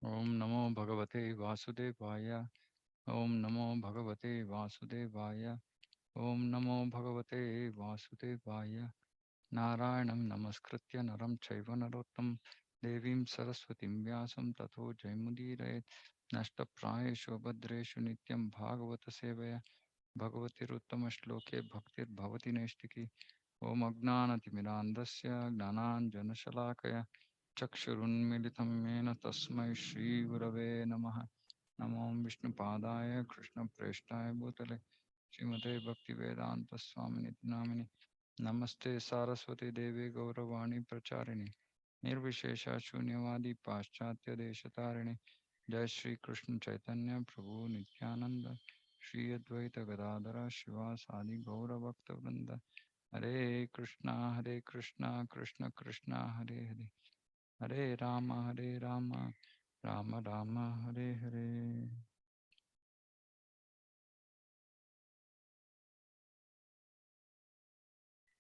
ओम नमो भगवते वासुदेवाय। ओम नमो भगवते वासुदेवाय। ओम नमो भगवते वासुदेवाय। नारायणं नमस्कृत्य नरं चैव नरोत्तमं देवीं सरस्वतीं व्यासं ततो जयमुदीरयेत्। नष्टप्रायेषु भद्रेषु नित्यं भागवत सेवया भगवतिरुत्तमश्लोके भक्तिर्भवति नैष्टिकी। ओम अज्ञानतिमिरान्धस्य ज्ञानाञ्जनशलाकया चक्षुरुन्मीलितं येन तस्मै श्रीगुरवे नमः। नमो विष्णुपादाय कृष्णप्रेष्ठाय भूतले श्रीमते भक्तिवेदान्तस्वामिनिति नामिने। नमस्ते सारस्वती देवी गौरवाणी प्रचारिणे निर्विशेष शून्यवादी पाश्चात्य देशतारिणे। जय श्री कृष्ण चैतन्य प्रभु नित्यानंद श्री अद्वैत गदाधर शिवासादि गौर भक्त वृंद। हरे कृष्णा कृष्ण कृष्णा हरे हरे हरे राम राम राम हरे हरे।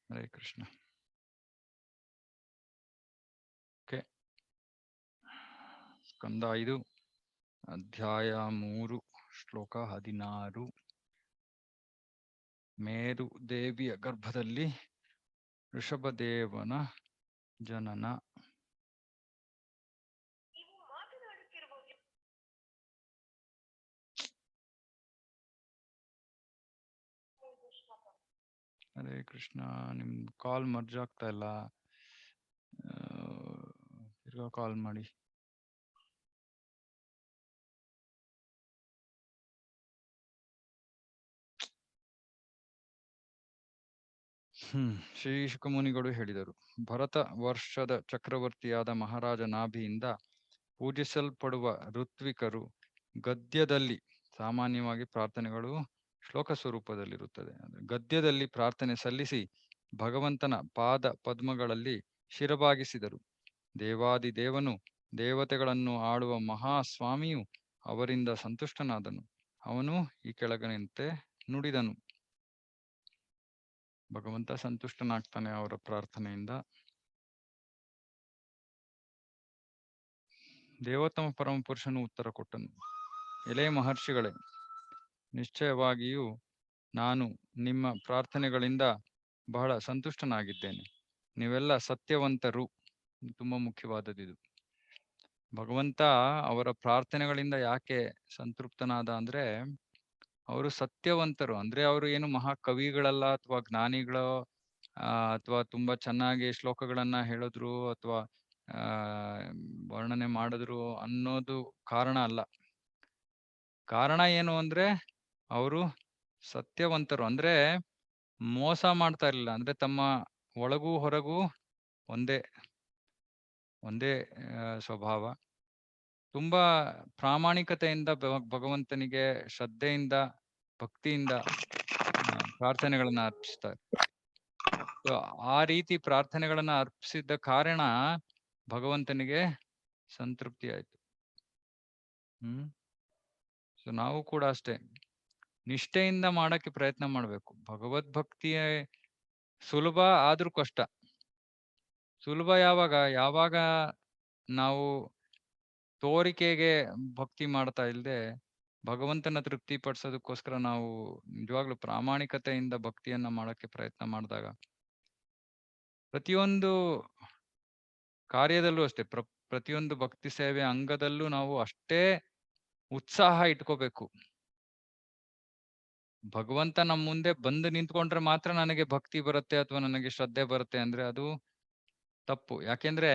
हरे कृष्ण। ओके, ಸ್ಕಂದ 5 ಅಧ್ಯಾಯ 3 ಶ್ಲೋಕ 16. ಮೇರು ದೇವಿಯ ಗರ್ಭದಲ್ಲಿ ಋಷಭದೇವನ ಜನನ. ಹರೇ ಕೃಷ್ಣ. ನಿಮ್ ಕಾಲ್ ಮರ್ಜ್ ಆಗ್ತಾ ಇಲ್ಲ, ತಿರ್ಗಾ ಕಾಲ್ ಮಾಡಿ. ಶ್ರೀ ಶುಕಮುನಿಗಳು ಹೇಳಿದರು, ಭರತ ವರ್ಷದ ಚಕ್ರವರ್ತಿಯಾದ ಮಹಾರಾಜ ನಾಭಿಯಿಂದ ಪೂಜಿಸಲ್ಪಡುವ ಋತ್ವಿಕರು ಗದ್ಯದಲ್ಲಿ, ಸಾಮಾನ್ಯವಾಗಿ ಪ್ರಾರ್ಥನೆಗಳು ಶ್ಲೋಕ ಸ್ವರೂಪದಲ್ಲಿರುತ್ತದೆ, ಗದ್ಯದಲ್ಲಿ ಪ್ರಾರ್ಥನೆ ಸಲ್ಲಿಸಿ ಭಗವಂತನ ಪಾದ ಪದ್ಮಗಳಲ್ಲಿ ಶಿರಬಾಗಿಸಿದರು. ದೇವಾದಿದೇವನು ದೇವತೆಗಳನ್ನು ಆಳುವ ಮಹಾಸ್ವಾಮಿಯು ಅವರಿಂದ ಸಂತುಷ್ಟನಾದನು. ಅವನು ಈ ಕೆಳಗಿನಂತೆ ನುಡಿದನು. ಭಗವಂತ ಸಂತುಷ್ಟನಾಗ್ತಾನೆ ಅವರ ಪ್ರಾರ್ಥನೆಯಿಂದ. ದೇವೋತ್ತಮ ಪರಮಪುರುಷನು ಉತ್ತರ ಕೊಟ್ಟನು, ಎಲೆ ಮಹರ್ಷಿಗಳೇ, ನಿಶ್ಚಯವಾಗಿಯೂ ನಾನು ನಿಮ್ಮ ಪ್ರಾರ್ಥನೆಗಳಿಂದ ಬಹಳ ಸಂತುಷ್ಟನಾಗಿದ್ದೇನೆ. ನೀವೆಲ್ಲ ಸತ್ಯವಂತರು. ತುಂಬಾ ಮುಖ್ಯವಾದದ್ದು. ಭಗವಂತ ಅವರ ಪ್ರಾರ್ಥನೆಗಳಿಂದ ಯಾಕೆ ಸಂತೃಪ್ತನಾದ ಅಂದ್ರೆ, ಅವರು ಸತ್ಯವಂತರು. ಅಂದ್ರೆ ಅವರು ಏನು ಮಹಾಕವಿಗಳಲ್ಲ ಅಥವಾ ಜ್ಞಾನಿಗಳು, ಅಥವಾ ತುಂಬಾ ಚೆನ್ನಾಗಿ ಶ್ಲೋಕಗಳನ್ನ ಹೇಳಿದ್ರು ಅಥವಾ ವರ್ಣನೆ ಮಾಡಿದ್ರು ಅನ್ನೋದು ಕಾರಣ ಅಲ್ಲ. ಕಾರಣ ಏನು ಅಂದ್ರೆ, ಅವರು ಸತ್ಯವಂತರು. ಅಂದ್ರೆ ಮೋಸ ಮಾಡ್ತಾ ಇರಲಿಲ್ಲ. ಅಂದ್ರೆ ತಮ್ಮ ಒಳಗೂ ಹೊರಗೂ ಒಂದೇ ಸ್ವಭಾವ. ತುಂಬಾ ಪ್ರಾಮಾಣಿಕತೆಯಿಂದ ಭಗವಂತನಿಗೆ ಶ್ರದ್ಧೆಯಿಂದ ಭಕ್ತಿಯಿಂದ ಪ್ರಾರ್ಥನೆಗಳನ್ನ ಅರ್ಪಿಸ್ತಾರೆ. ಆ ರೀತಿ ಪ್ರಾರ್ಥನೆಗಳನ್ನ ಅರ್ಪಿಸಿದ ಕಾರಣ ಭಗವಂತನಿಗೆ ಸಂತೃಪ್ತಿ ಆಯ್ತು. ಸೊ ನಾವು ಕೂಡ ಅಷ್ಟೇ ನಿಷ್ಠೆಯಿಂದ ಮಾಡಕ್ಕೆ ಪ್ರಯತ್ನ ಮಾಡ್ಬೇಕು. ಭಗವದ್ಭಕ್ತಿಯ ಸುಲಭ ಆದ್ರೂ ಕಷ್ಟ. ಸುಲಭ ಯಾವಾಗ ನಾವು ತೋರಿಕೆಗೆ ಭಕ್ತಿ ಮಾಡ್ತಾ ಇಲ್ದೆ ಭಗವಂತನ ತೃಪ್ತಿ ಪಡಿಸೋದಕ್ಕೋಸ್ಕರ ನಾವು ನಿಜವಾಗ್ಲೂ ಪ್ರಾಮಾಣಿಕತೆಯಿಂದ ಭಕ್ತಿಯನ್ನ ಮಾಡಕ್ಕೆ ಪ್ರಯತ್ನ ಮಾಡಿದಾಗ, ಪ್ರತಿಯೊಂದು ಕಾರ್ಯದಲ್ಲೂ ಅಷ್ಟೇ, ಪ್ರತಿಯೊಂದು ಭಕ್ತಿ ಸೇವೆ ಅಂಗದಲ್ಲೂ ನಾವು ಅಷ್ಟೇ ಉತ್ಸಾಹ ಇಟ್ಕೋಬೇಕು. ಭಗವಂತ ನಮ್ಮ ಮುಂದೆ ಬಂದು ನಿಂತ್ಕೊಂಡ್ರೆ ಮಾತ್ರ ನನಗೆ ಭಕ್ತಿ ಬರುತ್ತೆ ಅಥವಾ ನನಗೆ ಶ್ರದ್ಧೆ ಬರುತ್ತೆ ಅಂದ್ರೆ ಅದು ತಪ್ಪು. ಯಾಕೆಂದ್ರೆ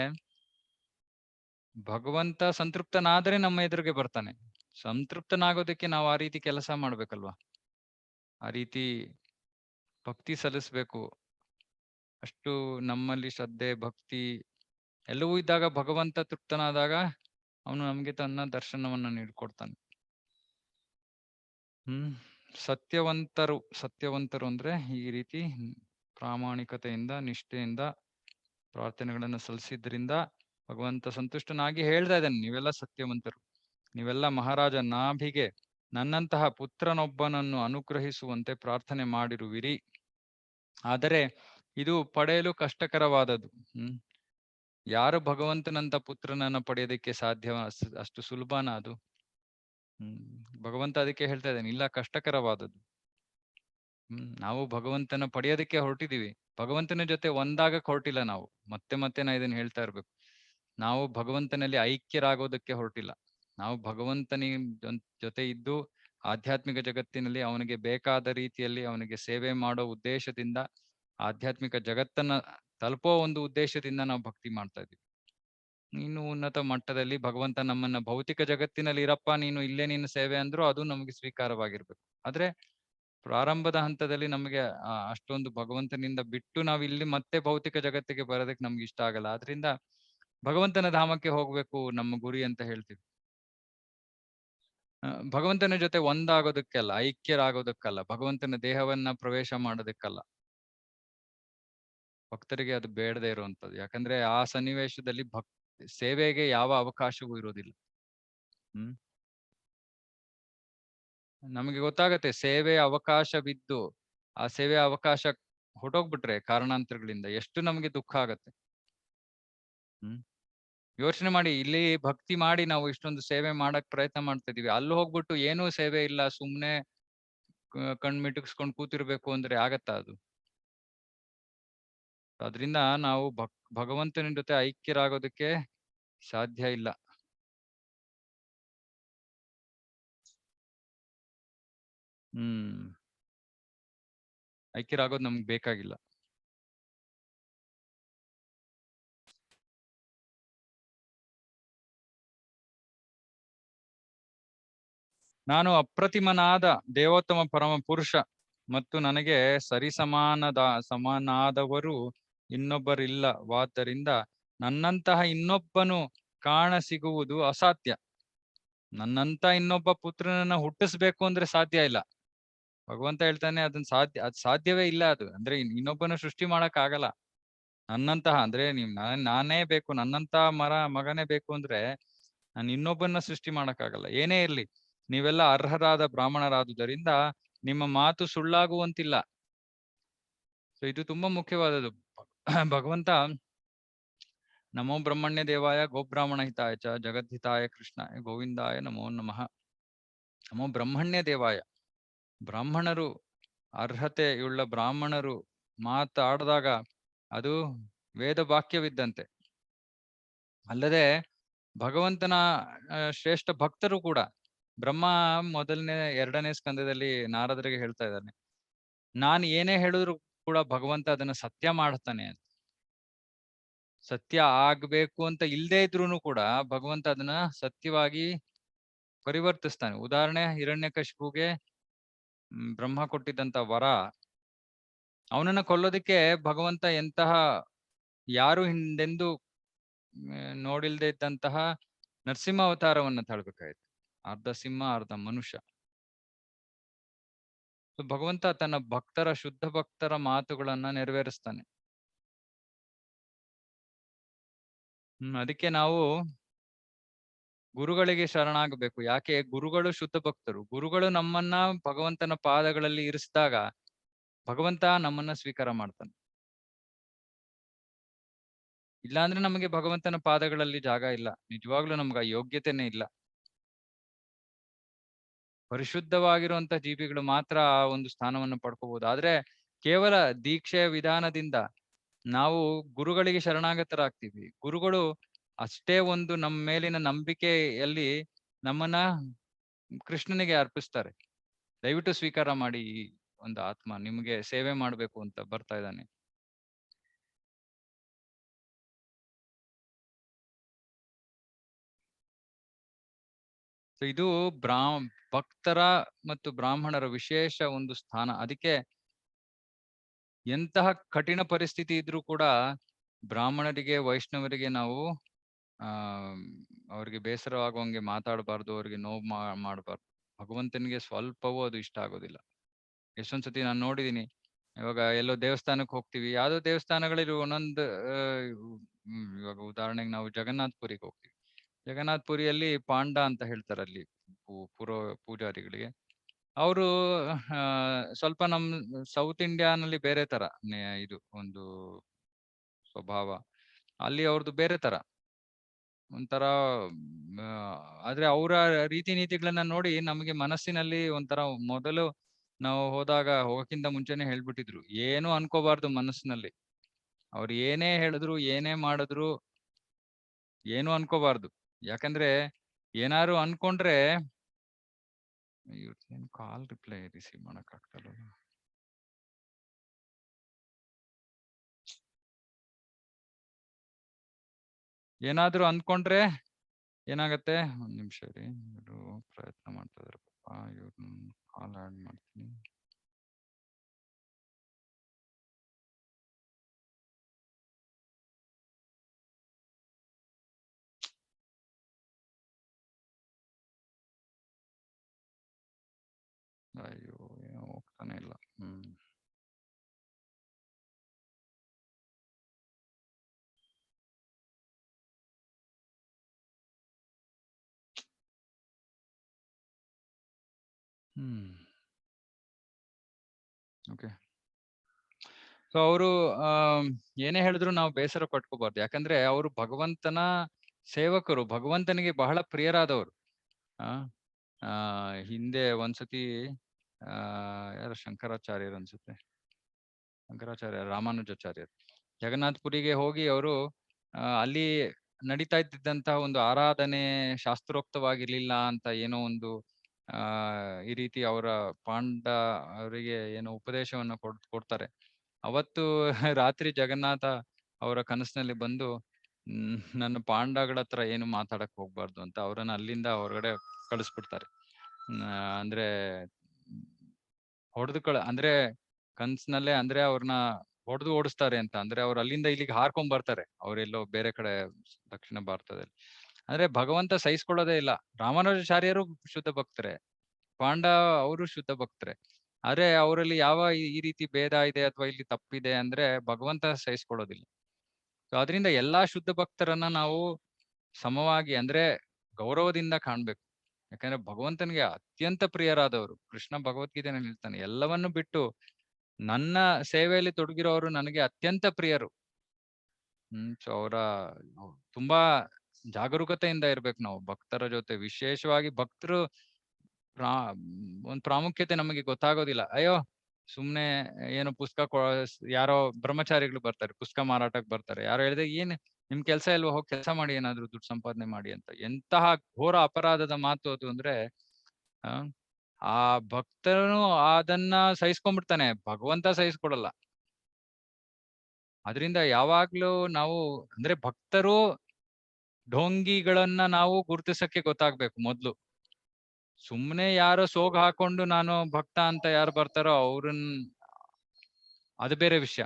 ಭಗವಂತ ಸಂತೃಪ್ತನಾದ್ರೆ ನಮ್ಮ ಎದುರಿಗೆ ಬರ್ತಾನೆ. ಸಂತೃಪ್ತನಾಗೋದಕ್ಕೆ ನಾವು ಆ ರೀತಿ ಕೆಲಸ ಮಾಡ್ಬೇಕಲ್ವಾ, ಆ ರೀತಿ ಭಕ್ತಿ ಸಲ್ಲಿಸ್ಬೇಕು. ಅಷ್ಟು ನಮ್ಮಲ್ಲಿ ಶ್ರದ್ಧೆ ಭಕ್ತಿ ಎಲ್ಲವೂ ಇದ್ದಾಗ ಭಗವಂತ ತೃಪ್ತನಾದಾಗ ಅವನು ನಮ್ಗೆ ತನ್ನ ದರ್ಶನವನ್ನ ನೀಡ್ಕೊಡ್ತಾನೆ. ಸತ್ಯವಂತರು ಅಂದ್ರೆ ಈ ರೀತಿ ಪ್ರಾಮಾಣಿಕತೆಯಿಂದ ನಿಷ್ಠೆಯಿಂದ ಪ್ರಾರ್ಥನೆಗಳನ್ನು ಸಲ್ಲಿಸಿದ್ರಿಂದ ಭಗವಂತ ಸಂತುಷ್ಟನಾಗಿ ಹೇಳ್ತಾ ಇದ್ದಾನೆ, ನೀವೆಲ್ಲ ಸತ್ಯವಂತರು. ನೀವೆಲ್ಲ ಮಹಾರಾಜ ನಾಭಿಗೆ ನನ್ನಂತಹ ಪುತ್ರನೊಬ್ಬನನ್ನು ಅನುಗ್ರಹಿಸುವಂತೆ ಪ್ರಾರ್ಥನೆ ಮಾಡಿರುವಿರಿ. ಆದರೆ ಇದು ಪಡೆಯಲು ಕಷ್ಟಕರವಾದದ್ದು. ಯಾರು ಭಗವಂತನಂತ ಪುತ್ರನನ್ನ ಪಡೆಯೋದಕ್ಕೆ ಸಾಧ್ಯ? ಅಷ್ಟು ಸುಲಭನಾ ಅದು? ಭಗವಂತ ಅದಕ್ಕೆ ಹೇಳ್ತಾ ಇದ್ದಾನೆ, ಇಲ್ಲ, ಕಷ್ಟಕರವಾದದ್ದು. ನಾವು ಭಗವಂತನ ಪಡೆಯೋದಕ್ಕೆ ಹೊರಟಿದೀವಿ, ಭಗವಂತನ ಜೊತೆ ಒಂದಾಗಕ್ಕೆ ಹೊರಟಿಲ್ಲ ನಾವು. ಮತ್ತೆ ಮತ್ತೆ ನಾ ಇದನ್ನ ಹೇಳ್ತಾ ಇರ್ಬೇಕು, ನಾವು ಭಗವಂತನಲ್ಲಿ ಐಕ್ಯರಾಗೋದಕ್ಕೆ ಹೊರಟಿಲ್ಲ. ನಾವು ಭಗವಂತನಿ ಜೊತೆ ಇದ್ದು ಆಧ್ಯಾತ್ಮಿಕ ಜಗತ್ತಿನಲ್ಲಿ ಅವನಿಗೆ ಬೇಕಾದ ರೀತಿಯಲ್ಲಿ ಅವನಿಗೆ ಸೇವೆ ಮಾಡೋ ಉದ್ದೇಶದಿಂದ, ಆಧ್ಯಾತ್ಮಿಕ ಜಗತ್ತನ್ನ ತಲುಪೋ ಒಂದು ಉದ್ದೇಶದಿಂದ ನಾವು ಭಕ್ತಿ ಮಾಡ್ತಾ ಇದ್ದೀವಿ. ಇನ್ನು ಉನ್ನತ ಮಟ್ಟದಲ್ಲಿ ಭಗವಂತ ನಮ್ಮನ್ನ ಭೌತಿಕ ಜಗತ್ತಿನಲ್ಲಿ ಇರಪ್ಪ, ನೀನು ಇಲ್ಲೇ ನೀನು ಸೇವೆ ಅಂದ್ರೂ ಅದು ನಮಗೆ ಸ್ವೀಕಾರವಾಗಿರ್ಬೇಕು. ಆದ್ರೆ ಪ್ರಾರಂಭದ ಹಂತದಲ್ಲಿ ನಮಗೆ ಅಷ್ಟೊಂದು ಭಗವಂತನಿಂದ ಬಿಟ್ಟು ನಾವು ಇಲ್ಲಿ ಮತ್ತೆ ಭೌತಿಕ ಜಗತ್ತಿಗೆ ಬರೋದಕ್ಕೆ ನಮ್ಗೆ ಇಷ್ಟ ಆಗಲ್ಲ. ಆದ್ರಿಂದ ಭಗವಂತನ ಧಾಮಕ್ಕೆ ಹೋಗ್ಬೇಕು ನಮ್ಮ ಗುರಿ ಅಂತ ಹೇಳ್ತೀವಿ. ಭಗವಂತನ ಜೊತೆ ಒಂದಾಗೋದಕ್ಕಲ್ಲ, ಐಕ್ಯರಾಗೋದಕ್ಕಲ್ಲ, ಭಗವಂತನ ದೇಹವನ್ನ ಪ್ರವೇಶ ಮಾಡೋದಕ್ಕಲ್ಲ. ಭಕ್ತರಿಗೆ ಅದು ಬೇಡದೇ ಇರುವಂತದ್ದು. ಯಾಕಂದ್ರೆ ಆ ಸನ್ನಿವೇಶದಲ್ಲಿ ಸೇವೆಗೆ ಯಾವ ಅವಕಾಶವೂ ಇರೋದಿಲ್ಲ. ನಮಗೆ ಗೊತ್ತಾಗತ್ತೆ, ಸೇವೆ ಅವಕಾಶವಿದ್ದು ಆ ಸೇವೆ ಅವಕಾಶ ಹೊಟ್ಟೋಗ್ಬಿಟ್ರೆ ಕಾರಣಾಂತರಗಳಿಂದ ಎಷ್ಟು ನಮಗೆ ದುಃಖ ಆಗತ್ತೆ. ಯೋಚನೆ ಮಾಡಿ, ಇಲ್ಲಿ ಭಕ್ತಿ ಮಾಡಿ ನಾವು ಇಷ್ಟೊಂದು ಸೇವೆ ಮಾಡಕ್ ಪ್ರಯತ್ನ ಮಾಡ್ತಾ ಇದೀವಿ, ಅಲ್ಲಿ ಹೋಗ್ಬಿಟ್ಟು ಏನೂ ಸೇವೆ ಇಲ್ಲ, ಸುಮ್ನೆ ಕಣ್ ಮಿಟುಕ್ಸ್ಕೊಂಡ್ ಕೂತಿರ್ಬೇಕು ಅಂದ್ರೆ ಆಗತ್ತಾ ಅದು? ಅದ್ರಿಂದ ನಾವು ಭಗವಂತನ ಜೊತೆ ಐಕ್ಯರಾಗೋದಕ್ಕೆ ಸಾಧ್ಯ ಇಲ್ಲ. ಐಕ್ಯರಾಗೋದು ನಮ್ಗೆ ಬೇಕಾಗಿಲ್ಲ. ನಾನು ಅಪ್ರತಿಮನಾದ ದೇವೋತ್ತಮ ಪರಮ ಪುರುಷ ಮತ್ತು ನನಗೆ ಸಮನಾದವರು ಇನ್ನೊಬ್ಬರಿಲ್ಲವಾದ್ದರಿಂದ ನನ್ನಂತಹ ಇನ್ನೊಬ್ಬನು ಕಾಣ ಸಿಗುವುದು ಅಸಾಧ್ಯ. ನನ್ನಂತ ಇನ್ನೊಬ್ಬ ಪುತ್ರನನ್ನ ಹುಟ್ಟಿಸ್ಬೇಕು ಅಂದ್ರೆ ಸಾಧ್ಯ ಇಲ್ಲ. ಭಗವಂತ ಹೇಳ್ತಾನೆ ಅದನ್ನ ಸಾಧ್ಯವೇ ಇಲ್ಲ. ಅದು ಅಂದ್ರೆ ಇನ್ನೊಬ್ಬನ ಸೃಷ್ಟಿ ಮಾಡಕ್ ಆಗಲ್ಲ. ನನ್ನಂತಹ ಅಂದ್ರೆ ನಾನೇ ಬೇಕು, ನನ್ನಂತ ಮಗನೇ ಬೇಕು ಅಂದ್ರೆ ನಾನು ಇನ್ನೊಬ್ಬನ ಸೃಷ್ಟಿ ಮಾಡಕ್ಕಾಗಲ್ಲ. ಏನೇ ಇರ್ಲಿ, ನೀವೆಲ್ಲ ಅರ್ಹರಾದ ಬ್ರಾಹ್ಮಣರಾದುದರಿಂದ ನಿಮ್ಮ ಮಾತು ಸುಳ್ಳಾಗುವಂತಿಲ್ಲ. ಸೊ ಇದು ತುಂಬಾ ಮುಖ್ಯವಾದದ್ದು. ಭಗವಂತ ನಮೋ ಬ್ರಹ್ಮಣ್ಯ ದೇವಾಯ ಗೋಬ್ರಾಹ್ಮಣ ಹಿತಾಯ ಚ ಜಗದ್ಹಿತಾಯ ಕೃಷ್ಣ ಗೋವಿಂದಾಯ ನಮೋ ನಮಃ. ನಮೋ ಬ್ರಹ್ಮಣ್ಯ ದೇವಾಯ, ಬ್ರಾಹ್ಮಣರು, ಅರ್ಹತೆಯುಳ್ಳ ಬ್ರಾಹ್ಮಣರು ಮಾತಾಡಿದಾಗ ಅದು ವೇದ ವಾಕ್ಯವಿದ್ದಂತೆ. ಅಲ್ಲದೆ ಭಗವಂತನ ಶ್ರೇಷ್ಠ ಭಕ್ತರು ಕೂಡ, ಬ್ರಹ್ಮ 2ನೇ ಸ್ಕಂದದಲ್ಲಿ ನಾರದರಿಗೆ ಹೇಳ್ತಾ ಇದ್ದಾನೆ, ನಾನು ಏನೇ ಹೇಳಿದ್ರು ಕೂಡ ಭಗವಂತ ಅದನ್ನ ಸತ್ಯ ಮಾಡ್ತಾನೆ ಅಂತ. ಸತ್ಯ ಆಗ್ಬೇಕು ಅಂತ ಇಲ್ದೇ ಇದ್ರು ಕೂಡ ಭಗವಂತ ಅದನ್ನ ಸತ್ಯವಾಗಿ ಪರಿವರ್ತಿಸ್ತಾನೆ. ಉದಾಹರಣೆ, ಹಿರಣ್ಯಕಶಿಪುಗೆ ಬ್ರಹ್ಮ ಕೊಟ್ಟಿದ್ದಂತ ವರ, ಅವನನ್ನ ಕೊಲ್ಲೋದಕ್ಕೆ ಭಗವಂತ ಯಾರು ಹಿಂದೆಂದು ನೋಡಿಲ್ದೇ ಇದ್ದಂತಹ ನರಸಿಂಹ ಅವತಾರವನ್ನ ತಾಳ್ಬೇಕಾಯ್ತು. ಅರ್ಧ ಸಿಂಹ ಅರ್ಧ ಮನುಷ್ಯ. ಭಗವಂತ ತನ್ನ ಶುದ್ಧ ಭಕ್ತರ ಮಾತುಗಳನ್ನ ನೆರವೇರಿಸ್ತಾನೆ. ಅದಕ್ಕೆ ನಾವು ಗುರುಗಳಿಗೆ ಶರಣಾಗಬೇಕು. ಯಾಕೆ? ಗುರುಗಳು ಶುದ್ಧ ಭಕ್ತರು. ಗುರುಗಳು ನಮ್ಮನ್ನ ಭಗವಂತನ ಪಾದಗಳಲ್ಲಿ ಇರಿಸಿದಾಗ ಭಗವಂತ ನಮ್ಮನ್ನ ಸ್ವೀಕಾರ ಮಾಡ್ತಾನೆ. ಇಲ್ಲಾಂದ್ರೆ ನಮಗೆ ಭಗವಂತನ ಪಾದಗಳಲ್ಲಿ ಜಾಗ ಇಲ್ಲ. ನಿಜವಾಗ್ಲೂ ನಮ್ಗೆ ಆ ಯೋಗ್ಯತೆನೇ ಇಲ್ಲ. ಪರಿಶುದ್ಧವಾಗಿರುವಂತ ಜೀವಿಗಳು ಮಾತ್ರ ಆ ಒಂದು ಸ್ಥಾನವನ್ನು ಪಡ್ಕೋಬಹುದು. ಆದ್ರೆ ಕೇವಲ ದೀಕ್ಷೆಯ ವಿಧಾನದಿಂದ ನಾವು ಗುರುಗಳಿಗೆ ಶರಣಾಗತರಾಗ್ತೀವಿ. ಗುರುಗಳು ಅಷ್ಟೇ ಒಂದು ನಮ್ಮ ಮೇಲಿನ ನಂಬಿಕೆಯಲ್ಲಿ ನಮ್ಮನ್ನ ಕೃಷ್ಣನಿಗೆ ಅರ್ಪಿಸ್ತಾರೆ. ದಯವಿಟ್ಟು ಸ್ವೀಕಾರ ಮಾಡಿ, ಈ ಒಂದು ಆತ್ಮ ನಿಮ್ಗೆ ಸೇವೆ ಮಾಡ್ಬೇಕು ಅಂತ ಬರ್ತಾ ಇದ್ದಾನೆ. ಇದು ಭಕ್ತರ ಮತ್ತು ಬ್ರಾಹ್ಮಣರ ವಿಶೇಷ ಒಂದು ಸ್ಥಾನ. ಅದಕ್ಕೆ ಎಂತಹ ಕಠಿಣ ಪರಿಸ್ಥಿತಿ ಇದ್ರೂ ಕೂಡ ಬ್ರಾಹ್ಮಣರಿಗೆ, ವೈಷ್ಣವರಿಗೆ ನಾವು ಅವ್ರಿಗೆ ಬೇಸರವಾಗುವಂಗೆ ಮಾತಾಡಬಾರ್ದು, ಅವ್ರಿಗೆ ನೋವು ಮಾಡಬಾರ್ದು. ಭಗವಂತನಿಗೆ ಸ್ವಲ್ಪವೂ ಅದು ಇಷ್ಟ ಆಗೋದಿಲ್ಲ. ಎಷ್ಟೊಂದ್ಸತಿ ನಾನು ನೋಡಿದೀನಿ, ಇವಾಗ ಎಲ್ಲೋ ದೇವಸ್ಥಾನಕ್ಕೆ ಹೋಗ್ತೀವಿ, ಯಾವ್ದೋ ದೇವಸ್ಥಾನಗಳಲ್ಲಿ ಒಂದೊಂದು ಇವಾಗ ಉದಾಹರಣೆಗೆ ನಾವು ಜಗನ್ನಾಥ್ ಪುರಿಗೆ ಹೋಗ್ತೀವಿ. ಜಗನ್ನಾಥ್ ಪುರಿಯಲ್ಲಿ ಪಾಂಡ ಅಂತ ಹೇಳ್ತಾರೆ ಅಲ್ಲಿ ಪೂಜಾರಿಗಳಿಗೆ. ಅವರು ಸ್ವಲ್ಪ ನಮ್ ಸೌತ್ ಇಂಡಿಯಾನಲ್ಲಿ ಬೇರೆ ತರ ಇದು ಒಂದು ಸ್ವಭಾವ. ಅಲ್ಲಿ ಅವ್ರದ್ದು ಬೇರೆ ತರ ಒಂಥರ ಆದ್ರೆ ಅವರ ರೀತಿ ನೀತಿಗಳನ್ನ ನೋಡಿ ನಮಗೆ ಮನಸ್ಸಿನಲ್ಲಿ ಒಂಥರ ಮೊದಲು ನಾವು ಹೋಗಕ್ಕಿಂತ ಮುಂಚೆನೆ ಹೇಳ್ಬಿಟ್ಟಿದ್ರು, ಏನು ಅನ್ಕೋಬಾರ್ದು ಮನಸ್ಸಿನಲ್ಲಿ. ಅವ್ರು ಏನೇ ಹೇಳಿದ್ರು ಏನೇ ಮಾಡಿದ್ರು ಏನು ಅನ್ಕೋಬಾರ್ದು. ಯಾಕಂದ್ರೆ ಏನಾರು ಅನ್ಕೊಂಡ್ರೆ ಕಾಲ್ ರಿಪ್ಲೈ ರಿಸೀವ್ ಮಾಡಕ್ ಆಗ್ತಲ್ಲ. ಏನಾದ್ರು ಅಂದ್ಕೊಂಡ್ರೆ ಏನಾಗತ್ತೆ, ಒಂದ್ ನಿಮಿಷ ರೀ, ಇವ್ರು ಪ್ರಯತ್ನ ಮಾಡ್ತಾ ಇದಾರೆ ಪಾಪ, ಇವ್ರನ್ನ ಕಾಲ್ ಆಡ್ ಮಾಡ್ತೀನಿ. ಅಯ್ಯೋ ಏನೋ ಹೋಗ್ತಾನೆ ಇಲ್ಲ. ಓಕೆ. ಸೊ ಅವರು ಏನೇ ಹೇಳಿದ್ರು ನಾವು ಬೇಸರ ಪಟ್ಕೋಬಾರ್ದು. ಯಾಕಂದ್ರೆ ಅವರು ಭಗವಂತನ ಸೇವಕರು, ಭಗವಂತನಿಗೆ ಬಹಳ ಪ್ರಿಯರಾದವರು. ಆ ಹಿಂದೆ ಒಂದ್ಸತಿ ಯಾರು ಶಂಕರಾಚಾರ್ಯರು ಅನ್ಸುತ್ತೆ, ಶಂಕರಾಚಾರ್ಯ ರಾಮಾನುಜಾಚಾರ್ಯರು ಜಗನ್ನಾಥಪುರಿಗೆ ಹೋಗಿ ಅವರು ಅಲ್ಲಿ ನಡೀತಾ ಇದ್ದಿದ್ದಂತಹ ಒಂದು ಆರಾಧನೆ ಶಾಸ್ತ್ರೋಕ್ತವಾಗಿರ್ಲಿಲ್ಲ ಅಂತ ಏನೋ ಒಂದು ಈ ರೀತಿ ಅವರ ಅವರಿಗೆ ಏನೋ ಉಪದೇಶವನ್ನ ಕೊಡ್ತಾರೆ. ಅವತ್ತು ರಾತ್ರಿ ಜಗನ್ನಾಥ ಅವರ ಕನಸಿನಲ್ಲಿ ಬಂದು ನನ್ನ ಪಾಂಡಗಳ ಹತ್ರ ಏನು ಮಾತಾಡಕ್ ಹೋಗ್ಬಾರ್ದು ಅಂತ ಅವರನ್ನ ಅಲ್ಲಿಂದ ಹೊರಗಡೆ ಕಳಿಸ್ಬಿಡ್ತಾರೆ. ಅಂದ್ರೆ ಅಂದ್ರೆ ಕನ್ಸ್ನಲ್ಲೇ ಅಂದ್ರೆ ಅವ್ರನ್ನ ಹೊಡೆದು ಓಡಿಸ್ತಾರೆ ಅಂತ. ಅಂದ್ರೆ ಅವ್ರು ಅಲ್ಲಿಂದ ಇಲ್ಲಿಗೆ ಹಾರ್ಕೊಂಡ್ ಬರ್ತಾರೆ, ಅವರೆಲ್ಲೋ ಬೇರೆ ಕಡೆ ದಕ್ಷಿಣ ಭಾರತದಲ್ಲಿ. ಅಂದ್ರೆ ಭಗವಂತ ಸಹಿಸ್ಕೊಳ್ಳೋದೇ ಇಲ್ಲ. ರಾಮಾನುಜಾಚಾರ್ಯರು ಶುದ್ಧ ಭಕ್ತರೆ, ಪಾಂಡ ಅವರು ಶುದ್ಧ ಭಕ್ತರೆ. ಆದ್ರೆ ಅವರಲ್ಲಿ ಯಾವ ಈ ರೀತಿ ಭೇದ ಇದೆ ಅಥವಾ ಇಲ್ಲಿ ತಪ್ಪಿದೆ ಅಂದ್ರೆ ಭಗವಂತ ಸಹಿಸ್ಕೊಳ್ಳೋದಿಲ್ಲ. ಸೊ ಅದರಿಂದ ಎಲ್ಲಾ ಶುದ್ಧ ಭಕ್ತರನ್ನ ನಾವು ಸಮವಾಗಿ ಅಂದ್ರೆ ಗೌರವದಿಂದ ಕಾಣ್ಬೇಕು. ಯಾಕಂದ್ರೆ ಭಗವಂತನಿಗೆ ಅತ್ಯಂತ ಪ್ರಿಯರಾದವರು. ಕೃಷ್ಣ ಭಗವದ್ಗೀತೆನಲ್ಲಿ ಹೇಳ್ತಾನೆ, ಎಲ್ಲವನ್ನು ಬಿಟ್ಟು ನನ್ನ ಸೇವೆಯಲ್ಲಿ ತೊಡಗಿರೋರು ನನಗೆ ಅತ್ಯಂತ ಪ್ರಿಯರು. ಸೊ ಅವರ ತುಂಬಾ ಜಾಗರೂಕತೆಯಿಂದ ಇರ್ಬೇಕು ನಾವು ಭಕ್ತರ ಜೊತೆ. ವಿಶೇಷವಾಗಿ ಭಕ್ತರು ಒಂದ್ ಪ್ರಾಮುಖ್ಯತೆ ನಮಗೆ ಗೊತ್ತಾಗೋದಿಲ್ಲ. ಅಯ್ಯೋ ಸುಮ್ನೆ ಏನೋ ಪುಸ್ತಕ ಯಾರೋ ಬ್ರಹ್ಮಚಾರಿಗಳು ಬರ್ತಾರೆ, ಪುಸ್ತಕ ಮಾರಾಟಕ್ಕೆ ಬರ್ತಾರೆ. ಯಾರೋ ಹೇಳಿದ್ರೆ ಏನ್ ನಿಮ್ ಕೆಲ್ಸ ಇಲ್ವಾ, ಹೋಗಿ ಕೆಲಸ ಮಾಡಿ, ಏನಾದ್ರು ದುಡ್ಡು ಸಂಪಾದನೆ ಮಾಡಿ ಅಂತ. ಎಂತಹ ಘೋರ ಅಪರಾಧದ ಮಾತು ಅದು ಅಂದ್ರೆ ಆ ಭಕ್ತನು ಅದನ್ನ ಸಹಿಸ್ಕೊಂಡ್ಬಿಡ್ತಾನೆ, ಭಗವಂತ ಸಹಿಸ್ಕೊಡಲ್ಲ. ಅದರಿಂದ ಯಾವಾಗ್ಲೂ ನಾವು ಅಂದ್ರೆ ಭಕ್ತರು ಢೋಂಗಿಗಳನ್ನ ನಾವು ಗುರುತಿಸಕ್ಕೆ ಗೊತ್ತಾಗ್ಬೇಕು ಮೊದ್ಲು. ಸುಮ್ನೆ ಯಾರೋ ಸೋಗ್ ಹಾಕೊಂಡು ನಾನು ಭಕ್ತ ಅಂತ ಯಾರು ಬರ್ತಾರೋ ಅವ್ರನ್ನ ಅದು ಬೇರೆ ವಿಷಯ.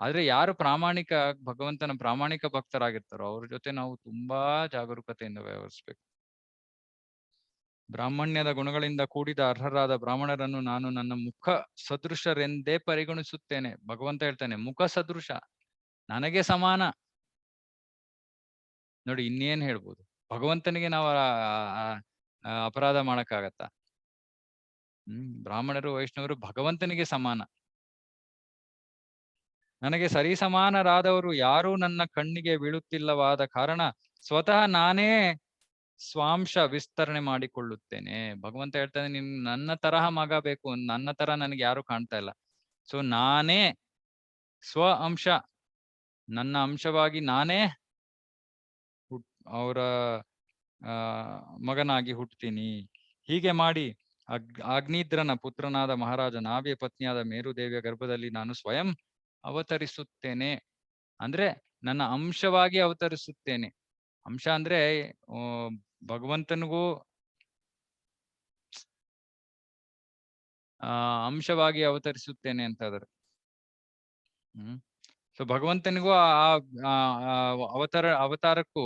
ಆದ್ರೆ ಯಾರು ಪ್ರಾಮಾಣಿಕ ಭಗವಂತನ ಪ್ರಾಮಾಣಿಕ ಭಕ್ತರಾಗಿರ್ತಾರೋ ಅವ್ರ ಜೊತೆ ನಾವು ತುಂಬಾ ಜಾಗರೂಕತೆಯಿಂದ ವ್ಯವಹರಿಸ್ಬೇಕು. ಬ್ರಾಹ್ಮಣ್ಯದ ಗುಣಗಳಿಂದ ಕೂಡಿದ ಅರ್ಹರಾದ ಬ್ರಾಹ್ಮಣರನ್ನು ನಾನು ನನ್ನ ಮುಖ ಸದೃಶರೆಂದೇ ಪರಿಗಣಿಸುತ್ತೇನೆ. ಭಗವಂತ ಹೇಳ್ತಾನೆ, ಮುಖ ಸದೃಶ, ನನಗೆ ಸಮಾನ. ನೋಡಿ ಇನ್ನೇನ್ ಹೇಳ್ಬೋದು, ಭಗವಂತನಿಗೆ ನಾವು ಅಪರಾಧ ಮಾಡಕ್ಕಾಗತ್ತ? ಬ್ರಾಹ್ಮಣರು ವೈಷ್ಣವರು ಭಗವಂತನಿಗೆ ಸಮಾನ. ನನಗೆ ಸರಿಸಮಾನರಾದವರು ಯಾರೂ ನನ್ನ ಕಣ್ಣಿಗೆ ಬೀಳುತ್ತಿಲ್ಲವಾದ ಕಾರಣ ಸ್ವತಃ ನಾನೇ ಸ್ವಾಂಶ ವಿಸ್ತರಣೆ ಮಾಡಿಕೊಳ್ಳುತ್ತೇನೆ. ಭಗವಂತ ಹೇಳ್ತಾನೆ, ನಿನ್ ನನ್ನ ತರಹ ಮಗ ಬೇಕು, ನನ್ನ ತರ ನನಗೆ ಯಾರು ಕಾಣ್ತಾ ಇಲ್ಲ. ಸೊ ನಾನೇ ಸ್ವ ಅಂಶ, ನನ್ನ ಅಂಶವಾಗಿ ನಾನೇ ಅವರ ಮಗನಾಗಿ ಹುಟ್ಟುತ್ತೀನಿ. ಹೀಗೆ ಮಾಡಿ ಆಗ್ನಿದ್ರನ ಪುತ್ರನಾದ ಮಹಾರಾಜ ನಾಭಿಯ ಪತ್ನಿಯಾದ ಮೇರುದೇವಿಯ ಗರ್ಭದಲ್ಲಿ ನಾನು ಸ್ವಯಂ ಅವತರಿಸುತ್ತೇನೆ. ಅಂದ್ರೆ ನನ್ನ ಅಂಶವಾಗಿ ಅವತರಿಸುತ್ತೇನೆ. ಅಂಶ ಅಂದ್ರೆ ಭಗವಂತನಿಗೂ ಅಂಶವಾಗಿ ಅವತರಿಸುತ್ತೇನೆ ಅಂತ ಅದ್ರ. ಸೊ ಭಗವಂತನಿಗೂ ಆ ಅವತಾರಕ್ಕೂ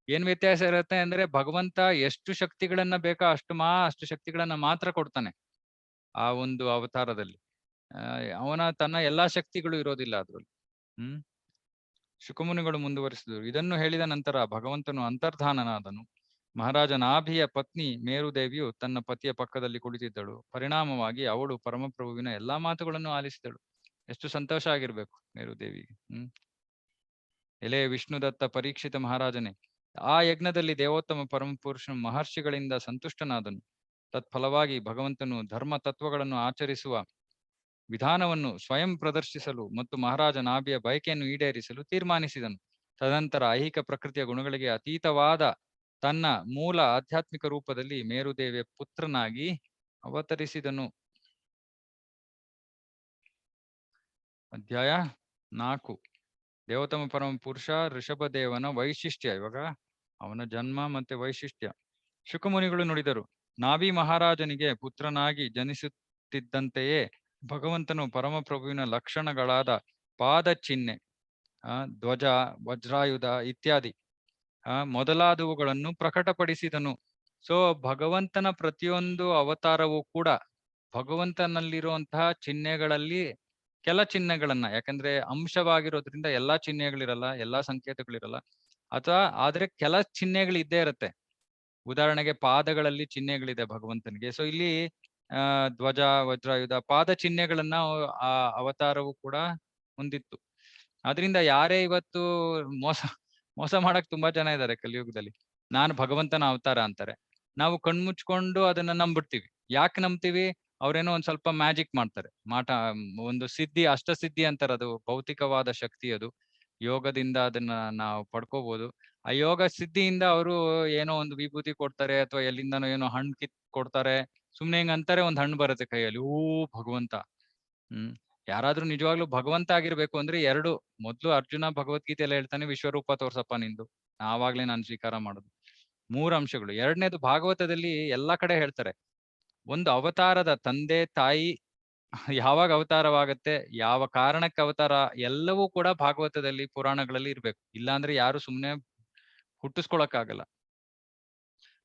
ಏನ್ ವ್ಯತ್ಯಾಸ ಇರುತ್ತೆ ಅಂದ್ರೆ, ಭಗವಂತ ಎಷ್ಟು ಶಕ್ತಿಗಳನ್ನ ಬೇಕಾ ಅಷ್ಟು ಶಕ್ತಿಗಳನ್ನ ಮಾತ್ರ ಕೊಡ್ತಾನೆ ಆ ಒಂದು ಅವತಾರದಲ್ಲಿ. ಅವನ ತನ್ನ ಎಲ್ಲಾ ಶಕ್ತಿಗಳು ಇರೋದಿಲ್ಲ ಅದ್ರಲ್ಲಿ. ಶುಕಮುನಿಗಳು ಮುಂದುವರಿಸಿದರು. ಇದನ್ನು ಹೇಳಿದ ನಂತರ ಭಗವಂತನು ಅಂತರ್ಧಾನನಾದನು. ಮಹಾರಾಜ ನಾಭಿಯ ಪತ್ನಿ ಮೇರುದೇವಿಯು ತನ್ನ ಪತಿಯ ಪಕ್ಕದಲ್ಲಿ ಕುಳಿತಿದ್ದಳು. ಪರಿಣಾಮವಾಗಿ ಅವಳು ಪರಮಪ್ರಭುವಿನ ಎಲ್ಲಾ ಮಾತುಗಳನ್ನು ಆಲಿಸಿದಳು. ಎಷ್ಟು ಸಂತೋಷ ಆಗಿರ್ಬೇಕು ಮೇರುದೇವಿಗೆ. ಎಲೆ ವಿಷ್ಣುದತ್ತ ಪರೀಕ್ಷಿತ ಮಹಾರಾಜನೇ, ಆ ಯಜ್ಞದಲ್ಲಿ ದೇವೋತ್ತಮ ಪರಮಪುರುಷನು ಮಹರ್ಷಿಗಳಿಂದ ಸಂತುಷ್ಟನಾದನು. ತತ್ಫಲವಾಗಿ ಭಗವಂತನು ಧರ್ಮ ತತ್ವಗಳನ್ನು ಆಚರಿಸುವ ವಿಧಾನವನ್ನು ಸ್ವಯಂ ಪ್ರದರ್ಶಿಸಲು ಮತ್ತು ಮಹಾರಾಜ ನಾಭಿಯ ಬಯಕೆಯನ್ನು ಈಡೇರಿಸಲು ತೀರ್ಮಾನಿಸಿದನು. ತದನಂತರ ಐಹಿಕ ಪ್ರಕೃತಿಯ ಗುಣಗಳಿಗೆ ಅತೀತವಾದ ತನ್ನ ಮೂಲ ಆಧ್ಯಾತ್ಮಿಕ ರೂಪದಲ್ಲಿ ಮೇರುದೇವಿಯ ಪುತ್ರನಾಗಿ ಅವತರಿಸಿದನು. ಅಧ್ಯಾಯ 4. ದೇವೋತ್ತಮ ಪರಮ ಪುರುಷ ಋಷಭದೇವನ ವೈಶಿಷ್ಟ್ಯ. ಇವಾಗ ಅವನ ಜನ್ಮ ಮತ್ತೆ ವೈಶಿಷ್ಟ್ಯ. ಶುಕಮುನಿಗಳು ನುಡಿದರು, ನಾಭಿ ಮಹಾರಾಜನಿಗೆ ಪುತ್ರನಾಗಿ ಜನಿಸುತ್ತಿದ್ದಂತೆಯೇ ಭಗವಂತನು ಪರಮಪ್ರಭುವಿನ ಲಕ್ಷಣಗಳಾದ ಪಾದ ಚಿಹ್ನೆ, ಧ್ವಜ, ವಜ್ರಾಯುಧ ಇತ್ಯಾದಿ ಮೊದಲಾದವುಗಳನ್ನು ಪ್ರಕಟಪಡಿಸಿದನು. ಸೊ ಭಗವಂತನ ಪ್ರತಿಯೊಂದು ಅವತಾರವೂ ಕೂಡ ಭಗವಂತನಲ್ಲಿರುವಂತಹ ಚಿಹ್ನೆಗಳಲ್ಲಿ ಕೆಲ ಚಿಹ್ನೆಗಳನ್ನ, ಯಾಕಂದ್ರೆ ಅಂಶವಾಗಿರೋದ್ರಿಂದ ಎಲ್ಲಾ ಚಿಹ್ನೆಗಳಿರಲ್ಲ, ಎಲ್ಲಾ ಸಂಕೇತಗಳಿರಲ್ಲ, ಆದ್ರೆ ಕೆಲ ಚಿಹ್ನೆಗಳು ಇದ್ದೇ ಇರುತ್ತೆ. ಉದಾಹರಣೆಗೆ ಪಾದಗಳಲ್ಲಿ ಚಿಹ್ನೆಗಳಿದೆ ಭಗವಂತನಿಗೆ. ಸೊ ಇಲ್ಲಿ ಧ್ವಜ, ವಜ್ರಾಯುಧ, ಪಾದ ಚಿಹ್ನೆಗಳನ್ನ ಆ ಅವತಾರವು ಕೂಡ ಹೊಂದಿತ್ತು. ಅದರಿಂದ ಯಾರೇ ಇವತ್ತು ಮೋಸ ಮಾಡಕ್ ತುಂಬಾ ಜನ ಇದ್ದಾರೆ ಕಲಿಯುಗದಲ್ಲಿ. ನಾನು ಭಗವಂತನ ಅವತಾರ ಅಂತಾರೆ. ನಾವು ಕಣ್ಮುಚ್ಕೊಂಡು ಅದನ್ನ ನಂಬಿಡ್ತೀವಿ. ಯಾಕೆ ನಂಬ್ತೀವಿ? ಅವ್ರೇನೋ ಒಂದ್ ಸ್ವಲ್ಪ ಮ್ಯಾಜಿಕ್ ಮಾಡ್ತಾರೆ. ಒಂದು ಸಿದ್ಧಿ, ಅಷ್ಟಸಿದ್ಧಿ ಅಂತಾರೆ. ಅದು ಭೌತಿಕವಾದ ಶಕ್ತಿ. ಅದು ಯೋಗದಿಂದ ಅದನ್ನ ನಾವು ಪಡ್ಕೋಬಹುದು. ಆ ಯೋಗ ಸಿದ್ಧಿಯಿಂದ ಅವರು ಏನೋ ಒಂದು ವಿಭೂತಿ ಕೊಡ್ತಾರೆ, ಅಥವಾ ಎಲ್ಲಿಂದನೋ ಏನೋ ಹಣ್ಣು ಕೊಡ್ತಾರೆ. ಸುಮ್ನೆ ಹಿಂಗ್ ಅಂತಾರೆ, ಒಂದ್ ಹಣ್ಣು ಬರುತ್ತೆ ಕೈಯಲ್ಲಿ. ಓ ಭಗವಂತ. ಯಾರಾದ್ರೂ ನಿಜವಾಗ್ಲೂ ಭಗವಂತ ಆಗಿರ್ಬೇಕು ಅಂದ್ರೆ ಮೊದ್ಲು ಅರ್ಜುನ ಭಗವದ್ಗೀತೆಯಲ್ಲಿ ಹೇಳ್ತಾನೆ, ವಿಶ್ವರೂಪ ತೋರ್ಸಪ್ಪ ನಿಂದು, ಆವಾಗ್ಲೇ ನಾನು ಸ್ವೀಕಾರ ಮಾಡುದು. 3 ಅಂಶಗಳು. ಎರಡನೇದು ಭಾಗವತದಲ್ಲಿ ಎಲ್ಲಾ ಕಡೆ ಹೇಳ್ತಾರೆ, ಒಂದು ಅವತಾರದ ತಂದೆ ತಾಯಿ ಯಾವಾಗ ಅವತಾರವಾಗತ್ತೆ, ಯಾವ ಕಾರಣಕ್ಕೆ ಅವತಾರ, ಎಲ್ಲವೂ ಕೂಡ ಭಾಗವತದಲ್ಲಿ, ಪುರಾಣಗಳಲ್ಲಿ ಇರ್ಬೇಕು. ಇಲ್ಲಾಂದ್ರೆ ಯಾರು ಸುಮ್ನೆ ಹುಟ್ಟಿಸ್ಕೊಳಕ್ಕಾಗಲ್ಲ.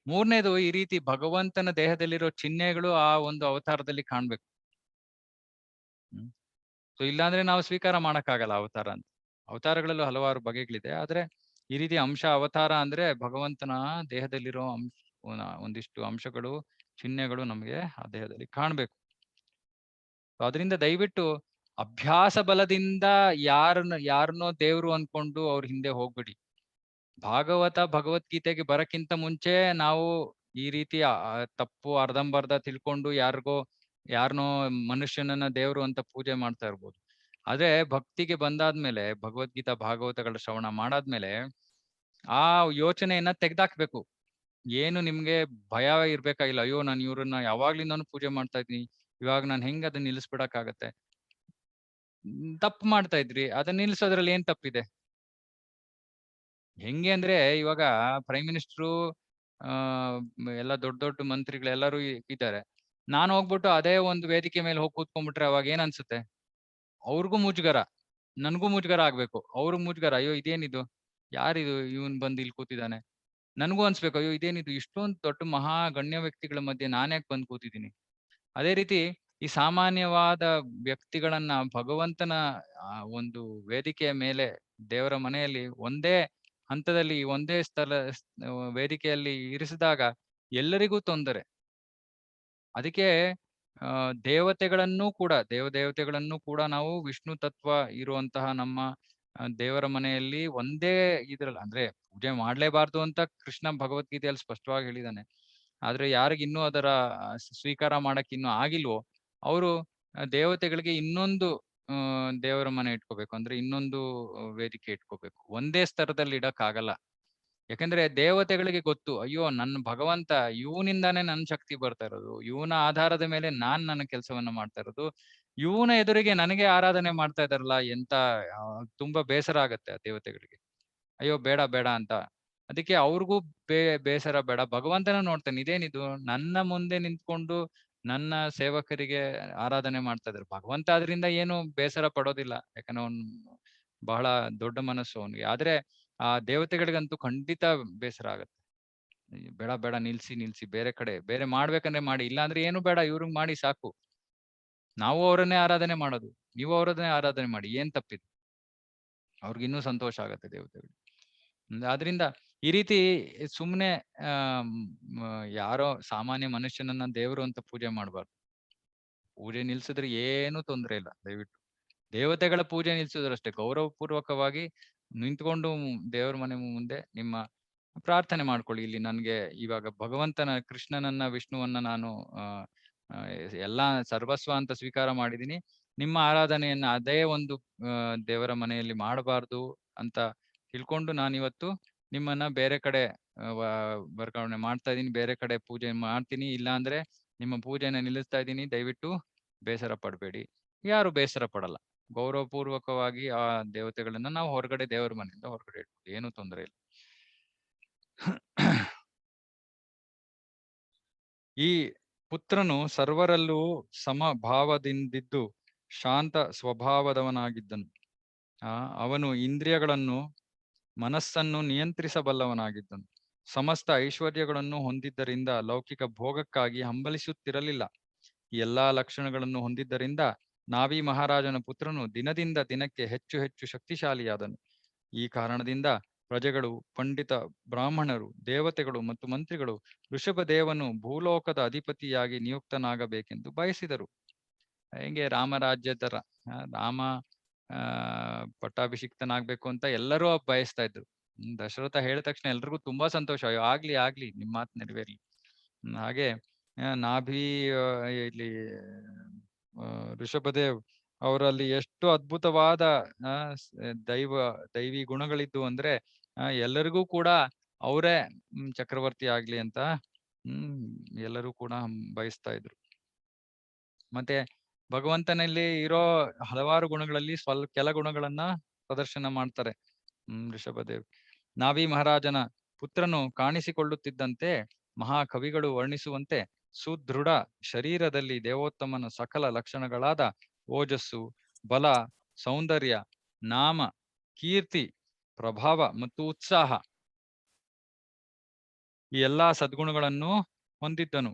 ಮೂರನೇದು, ಈ ರೀತಿ ಭಗವಂತನ ದೇಹದಲ್ಲಿರೋ ಚಿಹ್ನೆಗಳು ಆ ಒಂದು ಅವತಾರದಲ್ಲಿ ಕಾಣ್ಬೇಕು. ಸೊ ಇಲ್ಲಾಂದ್ರೆ ನಾವು ಸ್ವೀಕಾರ ಮಾಡಕ್ಕಾಗಲ್ಲ ಅವತಾರ ಅಂತ. ಅವತಾರಗಳಲ್ಲೂ ಹಲವಾರು ಬಗೆಗಳಿದೆ, ಆದ್ರೆ ಈ ರೀತಿ ಅಂಶ ಅವತಾರ ಅಂದ್ರೆ ಭಗವಂತನ ದೇಹದಲ್ಲಿರೋ ಒಂದಿಷ್ಟು ಅಂಶಗಳು, ಚಿಹ್ನೆಗಳು ನಮಗೆ ಆ ದೇಹದಲ್ಲಿ ಕಾಣ್ಬೇಕು. ಅದರಿಂದ ದಯವಿಟ್ಟು ಅಭ್ಯಾಸ ಬಲದಿಂದ ಯಾರನ್ನೋ ದೇವ್ರು ಅನ್ಕೊಂಡು ಅವ್ರ ಹಿಂದೆ ಹೋಗ್ಬಿಡಿ. ಭಗವದ್ಗೀತೆಗೆ ಬರಕ್ಕಿಂತ ಮುಂಚೆ ನಾವು ಈ ರೀತಿ ತಪ್ಪು ಅರ್ಧಂಬರ್ಧ ತಿಳ್ಕೊಂಡು ಯಾರನೋ ಮನುಷ್ಯನನ್ನ ದೇವ್ರು ಅಂತ ಪೂಜೆ ಮಾಡ್ತಾ ಇರ್ಬೋದು. ಆದ್ರೆ ಭಕ್ತಿಗೆ ಬಂದಾದ್ಮೇಲೆ, ಭಗವದ್ಗೀತಾ ಭಾಗವತಗಳ ಶ್ರವಣ ಮಾಡಾದ್ಮೇಲೆ ಆ ಯೋಚನೆಯನ್ನ ತೆಗ್ದಾಕ್ಬೇಕು. ಏನು ನಿಮ್ಗೆ ಭಯ ಇರ್ಬೇಕಾಗಿಲ್ಲ. ಅಯ್ಯೋ, ನಾನು ಇವ್ರನ್ನ ಯಾವಾಗ್ಲಿಂದಾನು ಪೂಜೆ ಮಾಡ್ತಾ ಇದ್ದೀನಿ, ಇವಾಗ ನಾನು ಹೆಂಗ್ ಅದನ್ನ ನಿಲ್ಲಿಸ್ಬಿಡಕ್ಕಾಗತ್ತೆ? ತಪ್ಪು ಮಾಡ್ತಾ ಇದ್ರಿ, ಅದನ್ನ ನಿಲ್ಸೋದ್ರಲ್ಲಿ ಏನ್ ತಪ್ಪಿದೆ? ಹೆಂಗೆ ಅಂದ್ರೆ, ಇವಾಗ ಪ್ರೈಮ್ ಮಿನಿಸ್ಟ್ರು, ಎಲ್ಲ ದೊಡ್ಡ ದೊಡ್ಡ ಮಂತ್ರಿಗಳೆಲ್ಲರೂ ಇದ್ದಾರೆ. ನಾನು ಹೋಗ್ಬಿಟ್ಟು ಅದೇ ಒಂದು ವೇದಿಕೆ ಮೇಲೆ ಹೋಗಿ ಕೂತ್ಕೊಂಡ್ಬಿಟ್ರೆ ಅವಾಗ ಏನ್ ಅನ್ಸುತ್ತೆ? ಅವ್ರಿಗೂ ಮುಜುಗರ, ನನ್ಗೂ ಮುಜುಗರ ಆಗ್ಬೇಕು. ಅವ್ರಿಗೂ ಮುಜುಗರ, ಅಯ್ಯೋ ಇದೇನಿದು, ಯಾರಿದು ಇವನ್ ಬಂದು ಇಲ್ಲಿ ಕೂತಿದ್ದಾನೆ. ನನ್ಗೂ ಅನ್ಸ್ಬೇಕು, ಅಯ್ಯೋ ಇದೇನಿದು, ಇಷ್ಟೊಂದು ದೊಡ್ಡ ಮಹಾ ಗಣ್ಯ ವ್ಯಕ್ತಿಗಳ ಮಧ್ಯೆ ನಾನ್ಯಾಕೆ ಬಂದು ಕೂತಿದ್ದೀನಿ. ಅದೇ ರೀತಿ ಈ ಸಾಮಾನ್ಯವಾದ ವ್ಯಕ್ತಿಗಳನ್ನ ಭಗವಂತನ ಒಂದು ವೇದಿಕೆಯ ಮೇಲೆ, ದೇವರ ಮನೆಯಲ್ಲಿ ಒಂದೇ ಹಂತದಲ್ಲಿ, ಒಂದೇ ವೇದಿಕೆಯಲ್ಲಿ ಇರಿಸಿದಾಗ ಎಲ್ಲರಿಗೂ ತೊಂದರೆ. ಅದಕ್ಕೆ ದೇವತೆಗಳನ್ನು ಕೂಡ ನಾವು ವಿಷ್ಣು ತತ್ವ ಇರುವಂತಹ ನಮ್ಮ ದೇವರ ಮನೆಯಲ್ಲಿ ಒಂದೇ ಇದ್ರಲ್ಲಿ, ಅಂದ್ರೆ ಪೂಜೆ ಮಾಡ್ಲೇಬಾರ್ದು ಅಂತ ಕೃಷ್ಣ ಭಗವದ್ಗೀತೆಯಲ್ಲಿ ಸ್ಪಷ್ಟವಾಗಿ ಹೇಳಿದಾನೆ. ಆದ್ರೆ ಯಾರಿಗಿನ್ನೂ ಅದರ ಸ್ವೀಕಾರ ಮಾಡಕ್ ಇನ್ನೂ ಆಗಿಲ್ವೋ, ಅವರು ದೇವತೆಗಳಿಗೆ ಇನ್ನೊಂದು ದೇವರ ಮನೆ ಇಟ್ಕೋಬೇಕು, ಅಂದ್ರೆ ಇನ್ನೊಂದು ವೇದಿಕೆ ಇಟ್ಕೋಬೇಕು. ಒಂದೇ ಸ್ತರದಲ್ಲಿ ಇಡಕ್ ಆಗಲ್ಲ. ಯಾಕಂದ್ರೆ ದೇವತೆಗಳಿಗೆ ಗೊತ್ತು, ಅಯ್ಯೋ ನನ್ನ ಭಗವಂತ ಇವನಿಂದಾನೇ ನನ್ನ ಶಕ್ತಿ ಬರ್ತಾ ಇರೋದು, ಇವನ ಆಧಾರದ ಮೇಲೆ ನನ್ನ ಕೆಲಸವನ್ನ ಮಾಡ್ತಾ ಇರೋದು, ಇವನ ಎದುರಿಗೆ ನನಗೆ ಆರಾಧನೆ ಮಾಡ್ತಾ ಇದಾರಲ್ಲ, ಎಂತ ತುಂಬಾ ಬೇಸರ ಆಗತ್ತೆ ಆ ದೇವತೆಗಳಿಗೆ. ಅಯ್ಯೋ ಬೇಡ ಬೇಡ ಅಂತ. ಅದಕ್ಕೆ ಅವ್ರಿಗೂ ಬೇಸರ ಬೇಡ, ಭಗವಂತನ ನೋಡ್ತಾನೆ, ಇದೇನಿದು ನನ್ನ ಮುಂದೆ ನಿಂತ್ಕೊಂಡು ನನ್ನ ಸೇವಕರಿಗೆ ಆರಾಧನೆ ಮಾಡ್ತಾ ಇದಾರೆ. ಭಗವಂತ ಅದರಿಂದ ಏನು ಬೇಸರ ಪಡೋದಿಲ್ಲ, ಯಾಕಂದ್ರೆ ಅವನು ಬಹಳ ದೊಡ್ಡ ಮನಸ್ಸು ಅವನಿಗೆ. ಆದ್ರೆ ಆ ದೇವತೆಗಳಿಗಂತೂ ಖಂಡಿತ ಬೇಸರ ಆಗತ್ತೆ. ಬೇಡ ಬೇಡ, ನಿಲ್ಸಿ ಬೇರೆ ಮಾಡ್ಬೇಕಂದ್ರೆ ಮಾಡಿ, ಇಲ್ಲಾಂದ್ರೆ ಏನು ಬೇಡ, ಇವ್ರಿಗೆ ಮಾಡಿ ಸಾಕು. ನಾವು ಅವರನ್ನೇ ಆರಾಧನೆ ಮಾಡೋದು, ನೀವು ಅವರನ್ನೇ ಆರಾಧನೆ ಮಾಡಿ, ಏನ್ ತಪ್ಪಿದೆ? ಅವ್ರಿಗಿನ್ನೂ ಸಂತೋಷ ಆಗತ್ತೆ ದೇವತೆಗಳು. ಆದ್ರಿಂದ ಈ ರೀತಿ ಸುಮ್ನೆ ಯಾರೋ ಸಾಮಾನ್ಯ ಮನುಷ್ಯನನ್ನ ದೇವರು ಅಂತ ಪೂಜೆ ಮಾಡ್ಬಾರ್ದು. ಪೂಜೆ ನಿಲ್ಸಿದ್ರೆ ಏನು ತೊಂದ್ರೆ ಇಲ್ಲ. ದಯವಿಟ್ಟು ದೇವತೆಗಳ ಪೂಜೆ ನಿಲ್ಸಿದ್ರಷ್ಟೇ, ಗೌರವ ಪೂರ್ವಕವಾಗಿ ನಿಂತ್ಕೊಂಡು ದೇವರ ಮನೆ ಮುಂದೆ ನಿಮ್ಮ ಪ್ರಾರ್ಥನೆ ಮಾಡ್ಕೊಳ್ಳಿ. ಇಲ್ಲಿ ನನ್ಗೆ ಇವಾಗ ಭಗವಂತನ ಕೃಷ್ಣನನ್ನ ವಿಷ್ಣುವನ್ನ ನಾನು ಎಲ್ಲಾ ಸರ್ವಸ್ವ ಅಂತ ಸ್ವೀಕಾರ ಮಾಡಿದೀನಿ. ನಿಮ್ಮ ಆರಾಧನೆಯನ್ನ ಅದೇ ಒಂದು ದೇವರ ಮನೆಯಲ್ಲಿ ಮಾಡಬಾರ್ದು ಅಂತ ತಿಳ್ಕೊಂಡು ನಾನಿವತ್ತು ನಿಮ್ಮನ್ನ ಬೇರೆ ಕಡೆ ವರ್ಗಾವಣೆ ಮಾಡ್ತಾ ಇದೀನಿ, ಬೇರೆ ಕಡೆ ಪೂಜೆ ಮಾಡ್ತೀನಿ. ಇಲ್ಲ ಅಂದ್ರೆ ನಿಮ್ಮ ಪೂಜೆನ ನಿಲ್ಲಿಸ್ತಾ ಇದ್ದೀನಿ. ದಯವಿಟ್ಟು ಬೇಸರ ಪಡಬೇಡಿ. ಯಾರು ಬೇಸರ ಪಡಲ್ಲ. ಗೌರವಪೂರ್ವಕವಾಗಿ ಆ ದೇವತೆಗಳನ್ನ ನಾವು ಹೊರಗಡೆ ದೇವರ ಮನೆಯಿಂದ ಹೊರಗಡೆ ಇಡ್ಬೋದು, ಏನು ತೊಂದರೆ ಇಲ್ಲ. ಈ ಪುತ್ರನು ಸರ್ವರಲ್ಲೂ ಸಮಭಾವದಿಂದಿದ್ದು ಶಾಂತ ಸ್ವಭಾವದವನಾಗಿದ್ದನು. ಅವನು ಇಂದ್ರಿಯಗಳನ್ನು ಮನಸ್ಸನ್ನು ನಿಯಂತ್ರಿಸಬಲ್ಲವನಾಗಿದ್ದನು. ಸಮಸ್ತ ಐಶ್ವರ್ಯಗಳನ್ನು ಹೊಂದಿದ್ದರಿಂದ ಲೌಕಿಕ ಭೋಗಕ್ಕಾಗಿ ಹಂಬಲಿಸುತ್ತಿರಲಿಲ್ಲ. ಎಲ್ಲಾ ಲಕ್ಷಣಗಳನ್ನು ಹೊಂದಿದ್ದರಿಂದ ನಾಭಿ ಮಹಾರಾಜನ ಪುತ್ರನು ದಿನದಿಂದ ದಿನಕ್ಕೆ ಹೆಚ್ಚು ಹೆಚ್ಚು ಶಕ್ತಿಶಾಲಿಯಾದನು. ಈ ಕಾರಣದಿಂದ ಪ್ರಜೆಗಳು, ಪಂಡಿತ ಬ್ರಾಹ್ಮಣರು, ದೇವತೆಗಳು ಮತ್ತು ಮಂತ್ರಿಗಳು ಋಷಭದೇವನು ಭೂಲೋಕದ ಅಧಿಪತಿಯಾಗಿ ನಿಯುಕ್ತನಾಗಬೇಕೆಂದು ಬಯಸಿದರು. ಹೆಂಗೆ ರಾಮರಾಜ್ಯ ತರ ರಾಮ ಪಟ್ಟಾಭಿಷಿಕ್ತನಾಗ್ಬೇಕು ಅಂತ ಎಲ್ಲರೂ ಬಯಸ್ತಾ ಇದ್ರು. ದಶರಥ ಹೇಳಿದ ತಕ್ಷಣ ಎಲ್ರಿಗೂ ತುಂಬಾ ಸಂತೋಷ, ಅಯ್ಯೋ ಆಗ್ಲಿ ನಿಮ್ ಮಾತು ನೆರವೇರ್ಲಿ. ಹಾಗೆ ನಾಭಿ ಇಲ್ಲಿ ಋಷಭದೇವ್ ಅವರಲ್ಲಿ ಎಷ್ಟು ಅದ್ಭುತವಾದ ದೈವಿ ಗುಣಗಳಿದ್ದು ಅಂದ್ರೆ ಎಲ್ಲರಿಗೂ ಕೂಡ ಅವರೇ ಚಕ್ರವರ್ತಿ ಆಗ್ಲಿ ಅಂತ ಎಲ್ಲರೂ ಕೂಡ ಬಯಸ್ತಾ ಇದ್ರು. ಮತ್ತೆ ಭಗವಂತನಲ್ಲಿ ಇರೋ ಹಲವಾರು ಗುಣಗಳಲ್ಲಿ ಕೆಲ ಗುಣಗಳನ್ನ ಪ್ರದರ್ಶನ ಮಾಡ್ತಾರೆ ಋಷಭದೇವ್. ನಾಭಿ ಮಹಾರಾಜನ ಪುತ್ರನು ಕಾಣಿಸಿಕೊಳ್ಳುತ್ತಿದ್ದಂತೆ ಮಹಾಕವಿಗಳು ವರ್ಣಿಸುವಂತೆ ಸುದೃಢ ಶರೀರದಲ್ಲಿ ದೇವೋತ್ತಮನ ಸಕಲ ಲಕ್ಷಣಗಳಾದ ಓಜಸ್ಸು, ಬಲ, ಸೌಂದರ್ಯ, ನಾಮ, ಕೀರ್ತಿ, ಪ್ರಭಾವ ಮತ್ತು ಉತ್ಸಾಹ ಈ ಎಲ್ಲಾ ಸದ್ಗುಣಗಳನ್ನು ಹೊಂದಿದ್ದನು.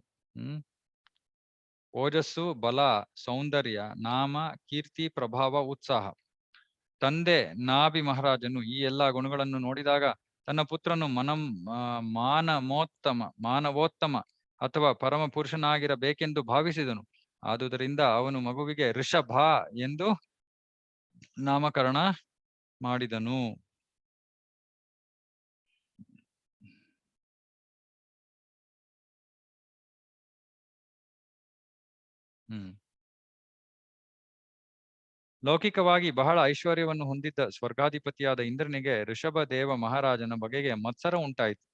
ಓಜಸ್ಸು, ಬಲ, ಸೌಂದರ್ಯ, ನಾಮ, ಕೀರ್ತಿ, ಪ್ರಭಾವ, ಉತ್ಸಾಹ. ತಂದೆ ನಾಭಿ ಮಹಾರಾಜನು ಈ ಎಲ್ಲಾ ಗುಣಗಳನ್ನು ನೋಡಿದಾಗ ತನ್ನ ಪುತ್ರನು ಮಾನವೋತ್ತಮ ಅಥವಾ ಪರಮ ಪುರುಷನಾಗಿರಬೇಕೆಂದು ಭಾವಿಸಿದನು. ಆದುದರಿಂದ ಅವನು ಮಗುವಿಗೆ ಋಷಭ ಎಂದು ನಾಮಕರಣ ಮಾಡಿದನು. ಲೌಕಿಕವಾಗಿ ಬಹಳ ಐಶ್ವರ್ಯವನ್ನು ಹೊಂದಿದ್ದ ಸ್ವರ್ಗಾಧಿಪತಿಯಾದ ಇಂದ್ರನಿಗೆ ಋಷಭ ದೇವ ಮಹಾರಾಜನ ಬಗೆಗೆ ಮತ್ಸರ ಉಂಟಾಯಿತು.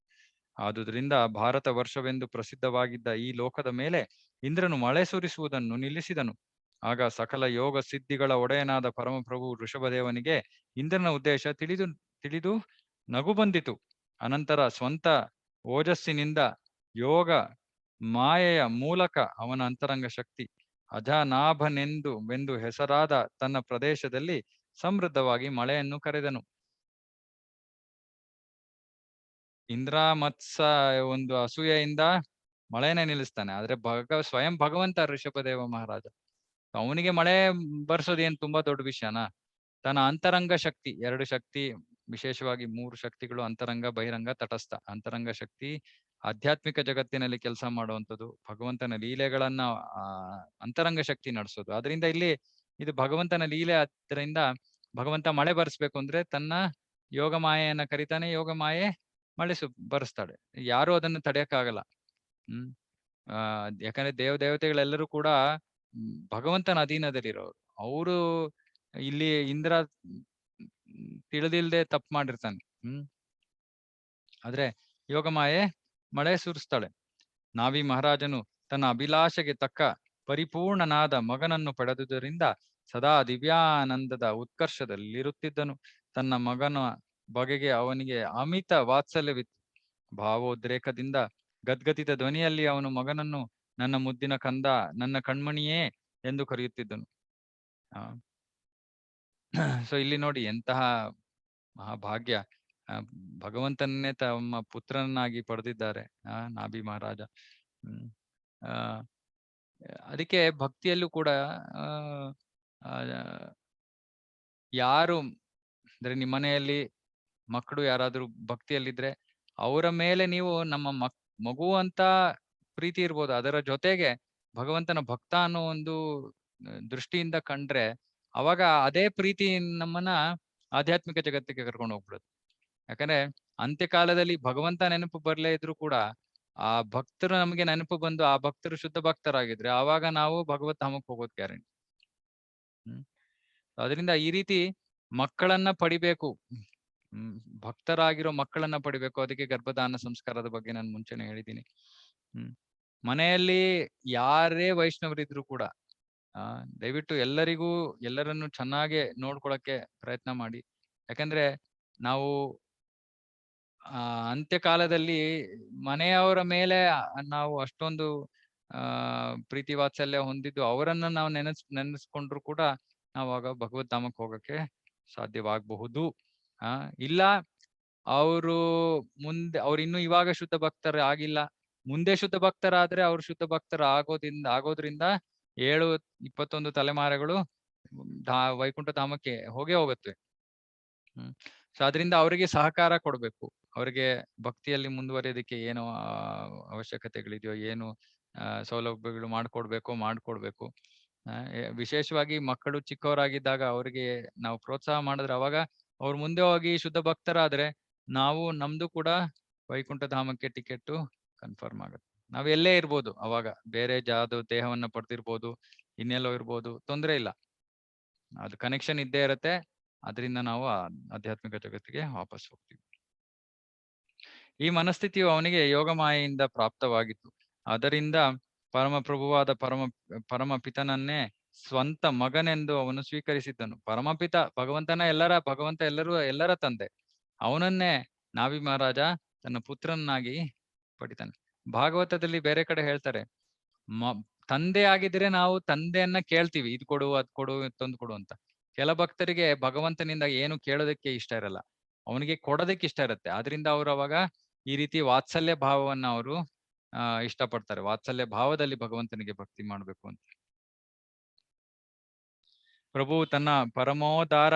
ಆದುದರಿಂದ ಭಾರತ ವರ್ಷವೆಂದು ಪ್ರಸಿದ್ಧವಾಗಿದ್ದ ಈ ಲೋಕದ ಮೇಲೆ ಇಂದ್ರನು ಮಳೆ ಸುರಿಸುವುದನ್ನು ನಿಲ್ಲಿಸಿದನು. ಆಗ ಸಕಲ ಯೋಗ ಸಿದ್ಧಿಗಳ ಒಡೆಯನಾದ ಪರಮಪ್ರಭು ಋಷಭದೇವನಿಗೆ ಇಂದ್ರನ ಉದ್ದೇಶ ತಿಳಿದು ನಗು ಬಂದಿತು. ಅನಂತರ ಸ್ವಂತ ಓಜಸ್ಸಿನಿಂದ ಯೋಗ ಮಾಯೆಯ ಮೂಲಕ ಅವನ ಅಂತರಂಗ ಶಕ್ತಿ ಅಜನಾಭನೆಂದು ಹೆಸರಾದ ತನ್ನ ಪ್ರದೇಶದಲ್ಲಿ ಸಮೃದ್ಧವಾಗಿ ಮಳೆಯನ್ನು ಕರೆದನು. ಇಂದ್ರ ಮತ್ಸ ಒಂದು ಅಸೂಯೆಯಿಂದ ಮಳೆನೇ ನಿಲ್ಲಿಸ್ತಾನೆ. ಆದ್ರೆ ಸ್ವಯಂ ಭಗವಂತ ಋಷಭದೇವ ಮಹಾರಾಜ, ಅವನಿಗೆ ಮಳೆ ಬರ್ಸೋದೇನ್ ತುಂಬಾ ದೊಡ್ಡ ವಿಷಯನಾ? ತನ್ನ ಅಂತರಂಗ ಶಕ್ತಿ, 2 ಶಕ್ತಿ, ವಿಶೇಷವಾಗಿ 3 ಶಕ್ತಿಗಳು, ಅಂತರಂಗ, ಬಹಿರಂಗ, ತಟಸ್ಥ. ಅಂತರಂಗ ಶಕ್ತಿ ಆಧ್ಯಾತ್ಮಿಕ ಜಗತ್ತಿನಲ್ಲಿ ಕೆಲಸ ಮಾಡುವಂಥದ್ದು, ಭಗವಂತನ ಲೀಲೆಗಳನ್ನ ಅಂತರಂಗ ಶಕ್ತಿ ನಡೆಸೋದು. ಅದರಿಂದ ಇಲ್ಲಿ ಇದು ಭಗವಂತನ ಲೀಲೆ. ಆದ್ದರಿಂದ ಭಗವಂತ ಮಳೆ ಬರ್ಸ್ಬೇಕು ಅಂದ್ರೆ ತನ್ನ ಯೋಗ ಮಾಯೆಯನ್ನ ಕರಿತಾನೆ. ಯೋಗ ಮಾಯೆ ಮಳೆ ಬರ್ಸ್ತಾಳೆ. ಯಾರು ಅದನ್ನು ತಡೆಯಕ್ಕಾಗಲ್ಲ. ಯಾಕಂದ್ರೆ ದೇವತೆಗಳೆಲ್ಲರೂ ಕೂಡ ಭಗವಂತನ ಅಧೀನದಲ್ಲಿರೋರು. ಅವರು ಇಲ್ಲಿ ಇಂದ್ರ ತಿಳಿದಿಲ್ದೆ ತಪ್ಪು ಮಾಡಿರ್ತಾನೆ. ಆದ್ರೆ ಯೋಗ ಮಾಯೆ ಮಳೆ ಸುರಿಸ್ತಾಳೆ. ನಾಭಿ ಮಹಾರಾಜನು ತನ್ನ ಅಭಿಲಾಷೆಗೆ ತಕ್ಕ ಪರಿಪೂರ್ಣನಾದ ಮಗನನ್ನು ಪಡೆದುದರಿಂದ ಸದಾ ದಿವ್ಯಾನಂದದ ಉತ್ಕರ್ಷದಲ್ಲಿರುತ್ತಿದ್ದನು. ತನ್ನ ಮಗನ ಬಗೆಗೆ ಅವನಿಗೆ ಅಮಿತ ವಾತ್ಸಲ್ಯವಿತ್ತು. ಭಾವೋದ್ರೇಕದಿಂದ ಗದ್ಗದಿತ ಧ್ವನಿಯಲ್ಲಿ ಅವನು ಮಗನನ್ನು ನನ್ನ ಮುದ್ದಿನ ಕಂದ, ನನ್ನ ಕಣ್ಮಣಿಯೇ ಎಂದು ಕರೆಯುತ್ತಿದ್ದನು. ಸೊ ಇಲ್ಲಿ ನೋಡಿ ಎಂತಹ ಮಹಾಭಾಗ್ಯ, ಭಗವಂತನ್ನೇ ತಮ್ಮ ಪುತ್ರನಾಗಿ ಪಡೆದಿದ್ದಾರೆ ನಾಭಿ ಮಹಾರಾಜ. ಅದಕ್ಕೆ ಭಕ್ತಿಯಲ್ಲೂ ಕೂಡ ಯಾರು ಅಂದ್ರೆ ನಿಮ್ಮ ಮನೆಯಲ್ಲಿ ಮಕ್ಕಳು ಯಾರಾದ್ರೂ ಭಕ್ತಿಯಲ್ಲಿದ್ರೆ ಅವರ ಮೇಲೆ ನೀವು ನಮ್ಮ ಮಗು ಅಂತ ಪ್ರೀತಿ ಇರ್ಬೋದು, ಅದರ ಜೊತೆಗೆ ಭಗವಂತನ ಭಕ್ತ ಅನ್ನೋ ಒಂದು ದೃಷ್ಟಿಯಿಂದ ಕಂಡ್ರೆ ಅವಾಗ ಅದೇ ಪ್ರೀತಿ ನಮ್ಮನ್ನ ಆಧ್ಯಾತ್ಮಿಕ ಜಗತ್ತಿಗೆ ಕರ್ಕೊಂಡು ಹೋಗ್ಬಿಡುತ್ತೆ. ಯಾಕಂದ್ರೆ ಅಂತ್ಯಕಾಲದಲ್ಲಿ ಭಗವಂತ ನೆನಪು ಬರ್ಲೇ ಇದ್ರು ಕೂಡ ಆ ಭಕ್ತರು ನಮಗೆ ನೆನಪು ಬಂದು ಆ ಭಕ್ತರು ಶುದ್ಧ ಭಕ್ತರಾಗಿದ್ರೆ ಆವಾಗ ನಾವು ಭಗವತ್ ಧಾಮಕ್ಕೆ ಹೋಗೋದು ಗ್ಯಾರಂಟಿ. ಅದರಿಂದ ಈ ರೀತಿ ಮಕ್ಕಳನ್ನ ಪಡಿಬೇಕು. ಭಕ್ತರಾಗಿರೋ ಮಕ್ಕಳನ್ನ ಪಡಿಬೇಕು. ಅದಕ್ಕೆ ಗರ್ಭಧಾನ ಸಂಸ್ಕಾರದ ಬಗ್ಗೆ ನಾನು ಮುಂಚೆನೆ ಹೇಳಿದ್ದೀನಿ. ಮನೆಯಲ್ಲಿ ಯಾರೇ ವೈಷ್ಣವರಿದ್ರು ಕೂಡ ದಯವಿಟ್ಟು ಎಲ್ಲರನ್ನು ಚೆನ್ನಾಗಿ ನೋಡ್ಕೊಳಕ್ಕೆ ಪ್ರಯತ್ನ ಮಾಡಿ. ಯಾಕಂದ್ರೆ ನಾವು ಅಂತ್ಯಕಾಲದಲ್ಲಿ ಮನೆಯವರ ಮೇಲೆ ನಾವು ಅಷ್ಟೊಂದು ಪ್ರೀತಿ ವಾತ್ಸಲ್ಯ ಹೊಂದಿದ್ದು ಅವರನ್ನ ನಾವು ನೆನೆಸ್ಕೊಂಡ್ರು ಕೂಡ ನಾವಾಗ ಭಗವತ್ ಧಾಮಕ್ಕೆ ಹೋಗಕ್ಕೆ ಸಾಧ್ಯವಾಗಬಹುದು. ಇಲ್ಲ ಅವರು ಅವ್ರು ಇನ್ನು ಇವಾಗ ಶುದ್ಧ ಭಕ್ತರ ಆಗಿಲ್ಲ, ಮುಂದೆ ಶುದ್ಧ ಭಕ್ತರಾದ್ರೆ ಅವ್ರು ಶುದ್ಧ ಭಕ್ತರ ಆಗೋದ್ರಿಂದ 21 ತಲೆಮಾರುಗಳು ವೈಕುಂಠ ಧಾಮಕ್ಕೆ ಹೋಗುತ್ತೆ. ಸೊ ಅದರಿಂದ ಅವರಿಗೆ ಸಹಕಾರ ಕೊಡ್ಬೇಕು. ಅವರಿಗೆ ಭಕ್ತಿಯಲ್ಲಿ ಮುಂದುವರಿಯೋದಕ್ಕೆ ಏನು ಅವಶ್ಯಕತೆಗಳಿದೆಯೋ, ಏನು ಸೌಲಭ್ಯಗಳು ಮಾಡ್ಕೊಡ್ಬೇಕು. ವಿಶೇಷವಾಗಿ ಮಕ್ಕಳು ಚಿಕ್ಕವರಾಗಿದ್ದಾಗ ಅವರಿಗೆ ನಾವು ಪ್ರೋತ್ಸಾಹ ಮಾಡಿದ್ರೆ ಅವಾಗ ಅವ್ರು ಮುಂದೆ ಹೋಗಿ ಶುದ್ಧ ಭಕ್ತರಾದ್ರೆ ನಮ್ದು ಕೂಡ ವೈಕುಂಠ ಧಾಮಕ್ಕೆ ಟಿಕೆಟ್ ಕನ್ಫರ್ಮ್ ಆಗುತ್ತೆ. ನಾವ್ ಎಲ್ಲೇ ಇರ್ಬೋದು, ಅವಾಗ ಬೇರೆ ದೇಹವನ್ನ ಪಡೆದಿರ್ಬೋದು, ಇನ್ನೆಲ್ಲೋ ಇರ್ಬೋದು, ತೊಂದ್ರೆ ಇಲ್ಲ. ಅದು ಕನೆಕ್ಷನ್ ಇದ್ದೇ ಇರತ್ತೆ. ಅದರಿಂದ ನಾವು ಆಧ್ಯಾತ್ಮಿಕ ಜಗತ್ತಿಗೆ ವಾಪಸ್ ಹೋಗ್ತೀವಿ. ಈ ಮನಸ್ಥಿತಿಯು ಅವನಿಗೆ ಯೋಗ ಮಾಯೆಯಿಂದ ಪ್ರಾಪ್ತವಾಗಿತ್ತು. ಅದರಿಂದ ಪರಮಪ್ರಭುವಾದ ಪರಮ ಪಿತನನ್ನೇ ಸ್ವಂತ ಮಗನೆಂದು ಅವನು ಸ್ವೀಕರಿಸಿದ್ದನು. ಪರಮಪಿತ ಭಗವಂತ ಎಲ್ಲರ ತಂದೆ. ಅವನನ್ನೇ ನಾಭಿ ಮಹಾರಾಜ ತನ್ನ ಪುತ್ರನಾಗಿ ಪಡಿತಾನೆ. ಭಾಗವತದಲ್ಲಿ ಬೇರೆ ಕಡೆ ಹೇಳ್ತಾರೆ, ತಂದೆ ಆಗಿದ್ರೆ ನಾವು ತಂದೆಯನ್ನ ಕೇಳ್ತೀವಿ, ಇದು ಕೊಡು, ಅದ್ ಕೊಡು, ತಂದು ಕೊಡು ಅಂತ. ಕೆಲ ಭಕ್ತರಿಗೆ ಭಗವಂತನಿಂದ ಏನು ಕೇಳೋದಕ್ಕೆ ಇಷ್ಟ ಇರಲ್ಲ, ಅವನಿಗೆ ಕೊಡೋದಕ್ಕೆ ಇಷ್ಟ ಇರುತ್ತೆ. ಆದ್ರಿಂದ ಅವ್ರು ಅವಾಗ ಈ ರೀತಿ ವಾತ್ಸಲ್ಯ ಭಾವವನ್ನ ಅವರು ಇಷ್ಟಪಡ್ತಾರೆ. ವಾತ್ಸಲ್ಯ ಭಾವದಲ್ಲಿ ಭಗವಂತನಿಗೆ ಭಕ್ತಿ ಮಾಡ್ಬೇಕು ಅಂತ. ಪ್ರಭು ತನ್ನ ಪರಮೋದಾರ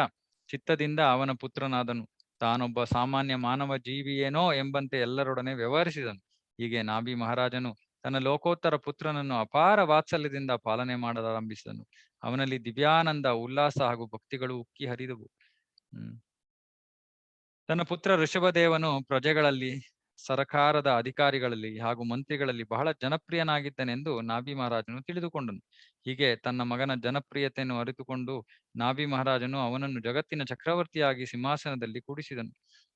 ಚಿತ್ತದಿಂದ ಅವನ ಪುತ್ರನಾದನು. ತಾನೊಬ್ಬ ಸಾಮಾನ್ಯ ಮಾನವ ಜೀವಿಯೇನೋ ಎಂಬಂತೆ ಎಲ್ಲರೊಡನೆ ವ್ಯವಹರಿಸಿದನು. ಹೀಗೆ ನಾಭಿ ಮಹಾರಾಜನು ತನ್ನ ಲೋಕೋತ್ತರ ಪುತ್ರನನ್ನು ಅಪಾರ ವಾತ್ಸಲ್ಯದಿಂದ ಪಾಲನೆ ಮಾಡಲಾರಂಭಿಸಿದನು. ಅವನಲ್ಲಿ ದಿವ್ಯಾನಂದ, ಉಲ್ಲಾಸ ಹಾಗೂ ಭಕ್ತಿಗಳು ಉಕ್ಕಿ ಹರಿದವು. ತನ್ನ ಪುತ್ರ ಋಷಭದೇವನು ಪ್ರಜೆಗಳಲ್ಲಿ, ಸರಕಾರದ ಅಧಿಕಾರಿಗಳಲ್ಲಿ ಹಾಗೂ ಮಂತ್ರಿಗಳಲ್ಲಿ ಬಹಳ ಜನಪ್ರಿಯನಾಗಿದ್ದನೆಂದು ನಾಭಿ ಮಹಾರಾಜನು ತಿಳಿದುಕೊಂಡನು. ಹೀಗೆ ತನ್ನ ಮಗನ ಜನಪ್ರಿಯತೆಯನ್ನು ಅರಿತುಕೊಂಡು ನಾಭಿ ಮಹಾರಾಜನು ಅವನನ್ನು ಜಗತ್ತಿನ ಚಕ್ರವರ್ತಿಯಾಗಿ ಸಿಂಹಾಸನದಲ್ಲಿ ಕೂಡಿಸಿದನು.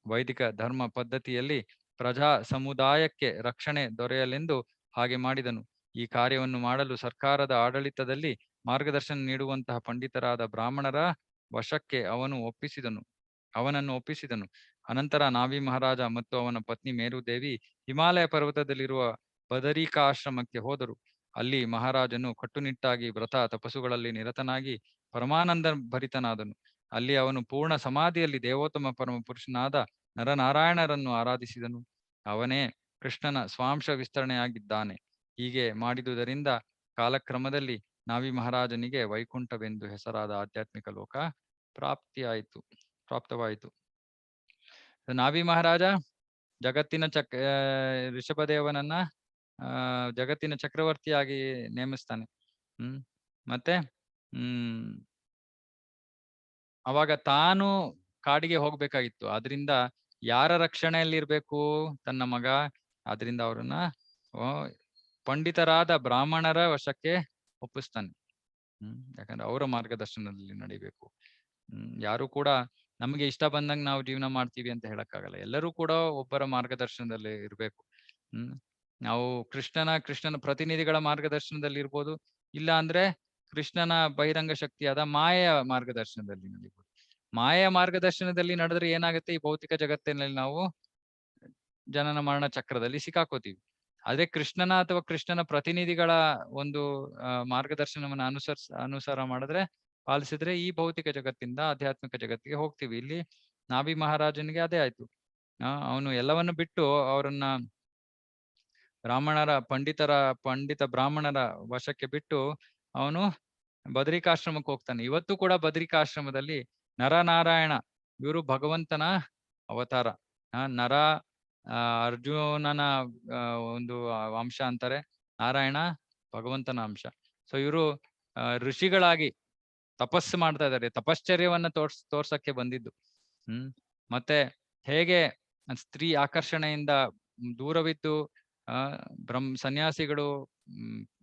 ವೈದಿಕ ಧರ್ಮ ಪದ್ಧತಿಯಲ್ಲಿ ಪ್ರಜಾ ಸಮುದಾಯಕ್ಕೆ ರಕ್ಷಣೆ ದೊರೆಯಲೆಂದು ಹಾಗೆ ಮಾಡಿದನು. ಈ ಕಾರ್ಯವನ್ನು ಮಾಡಲು ಸರ್ಕಾರದ ಆಡಳಿತದಲ್ಲಿ ಮಾರ್ಗದರ್ಶನ ನೀಡುವಂತಹ ಪಂಡಿತರಾದ ಬ್ರಾಹ್ಮಣರ ವಶಕ್ಕೆ ಅವನನ್ನು ಒಪ್ಪಿಸಿದನು. ಅನಂತರ ನಾಭಿ ಮಹಾರಾಜ ಮತ್ತು ಅವನ ಪತ್ನಿ ಮೇರುದೇವಿ ಹಿಮಾಲಯ ಪರ್ವತದಲ್ಲಿರುವ ಬದರಿಕಾಶ್ರಮಕ್ಕೆ ಹೋದರು. ಅಲ್ಲಿ ಮಹಾರಾಜನು ಕಟ್ಟುನಿಟ್ಟಾಗಿ ವ್ರತ ತಪಸ್ಸುಗಳಲ್ಲಿ ನಿರತನಾಗಿ ಪರಮಾನಂದ ಭರಿತನಾದನು. ಅಲ್ಲಿ ಅವನು ಪೂರ್ಣ ಸಮಾಧಿಯಲ್ಲಿ ದೇವೋತ್ತಮ ಪರಮ ಪುರುಷನಾದ ನರನಾರಾಯಣರನ್ನು ಆರಾಧಿಸಿದನು. ಅವನೇ ಕೃಷ್ಣನ ಸ್ವಾಂಶ ವಿಸ್ತರಣೆಯಾಗಿದ್ದಾನೆ. ಹೀಗೆ ಮಾಡಿದುದರಿಂದ ಕಾಲಕ್ರಮದಲ್ಲಿ ನಾಭಿ ಮಹಾರಾಜನಿಗೆ ವೈಕುಂಠವೆಂದು ಹೆಸರಾದ ಆಧ್ಯಾತ್ಮಿಕ ಲೋಕ ಪ್ರಾಪ್ತವಾಯಿತು. ನಾಭಿ ಮಹಾರಾಜ ಜಗತ್ತಿನ ಋಷಭದೇವನನ್ನ ಜಗತ್ತಿನ ಚಕ್ರವರ್ತಿಯಾಗಿ ನೇಮಿಸ್ತಾನೆ. ಮತ್ತೆ ಅವಾಗ ತಾನು ಕಾಡಿಗೆ ಹೋಗ್ಬೇಕಾಗಿತ್ತು. ಆದ್ರಿಂದ ಯಾರ ರಕ್ಷಣೆಯಲ್ಲಿರ್ಬೇಕು ತನ್ನ ಮಗ, ಆದ್ರಿಂದ ಅವ್ರನ್ನ ಪಂಡಿತರಾದ ಬ್ರಾಹ್ಮಣರ ವಶಕ್ಕೆ ಒಪ್ಪಿಸ್ತಾನೆ. ಯಾಕಂದ್ರೆ ಅವರ ಮಾರ್ಗದರ್ಶನದಲ್ಲಿ ನಡಿಬೇಕು. ಯಾರು ಕೂಡ ನಮಗೆ ಇಷ್ಟ ಬಂದಂಗೆ ನಾವು ಜೀವನ ಮಾಡ್ತೀವಿ ಅಂತ ಹೇಳಕ್ಕಾಗಲ್ಲ. ಎಲ್ಲರೂ ಕೂಡ ಒಬ್ಬರ ಮಾರ್ಗದರ್ಶನದಲ್ಲಿ ಇರ್ಬೇಕು. ನಾವು ಕೃಷ್ಣನ ಪ್ರತಿನಿಧಿಗಳ ಮಾರ್ಗದರ್ಶನದಲ್ಲಿ ಇರ್ಬೋದು, ಇಲ್ಲ ಅಂದ್ರೆ ಕೃಷ್ಣನ ಬಹಿರಂಗ ಶಕ್ತಿಯಾದ ಮಾಯೆಯ ಮಾರ್ಗದರ್ಶನದಲ್ಲಿ ನಡಿಬೋದು. ಮಾಯೆಯ ಮಾರ್ಗದರ್ಶನದಲ್ಲಿ ನಡೆದ್ರೆ ಏನಾಗುತ್ತೆ, ಈ ಭೌತಿಕ ಜಗತ್ತಿನಲ್ಲಿ ನಾವು ಜನನ ಮರಣ ಚಕ್ರದಲ್ಲಿ ಸಿಕ್ಕಾಕೋತೀವಿ. ಆದ್ರೆ ಕೃಷ್ಣನ ಅಥವಾ ಕೃಷ್ಣನ ಪ್ರತಿನಿಧಿಗಳ ಒಂದು ಮಾರ್ಗದರ್ಶನವನ್ನು ಅನುಸಾರ ಮಾಡಿದ್ರೆ, ಪಾಲಿಸಿದ್ರೆ ಈ ಭೌತಿಕ ಜಗತ್ತಿಂದ ಆಧ್ಯಾತ್ಮಿಕ ಜಗತ್ತಿಗೆ ಹೋಗ್ತೀವಿ. ಇಲ್ಲಿ ನಾಭಿ ಮಹಾರಾಜನಿಗೆ ಅದೇ ಆಯ್ತು. ಅವನು ಎಲ್ಲವನ್ನು ಬಿಟ್ಟು ಅವರನ್ನ ಪಂಡಿತ ಬ್ರಾಹ್ಮಣರ ವಶಕ್ಕೆ ಬಿಟ್ಟು ಅವನು ಬದರಿಕಾಶ್ರಮಕ್ಕೆ ಹೋಗ್ತಾನೆ. ಇವತ್ತು ಕೂಡ ಬದರಿಕಾಶ್ರಮದಲ್ಲಿ ನರನಾರಾಯಣ ಇವರು ಭಗವಂತನ ಅವತಾರ. ಅರ್ಜುನನ ಒಂದು ಅಂಶ ಅಂತಾರೆ, ನಾರಾಯಣ ಭಗವಂತನ ಅಂಶ. ಸೊ ಇವರು ಋಷಿಗಳಾಗಿ ತಪಸ್ಸು ಮಾಡ್ತಾ ಇದ್ದಾರೆ, ತಪಶ್ಚರ್ಯವನ್ನ ತೋರ್ಸಕ್ಕೆ ಬಂದಿದ್ದು. ಮತ್ತೆ ಹೇಗೆ ಸ್ತ್ರೀ ಆಕರ್ಷಣೆಯಿಂದ ದೂರವಿದ್ದು ಸನ್ಯಾಸಿಗಳು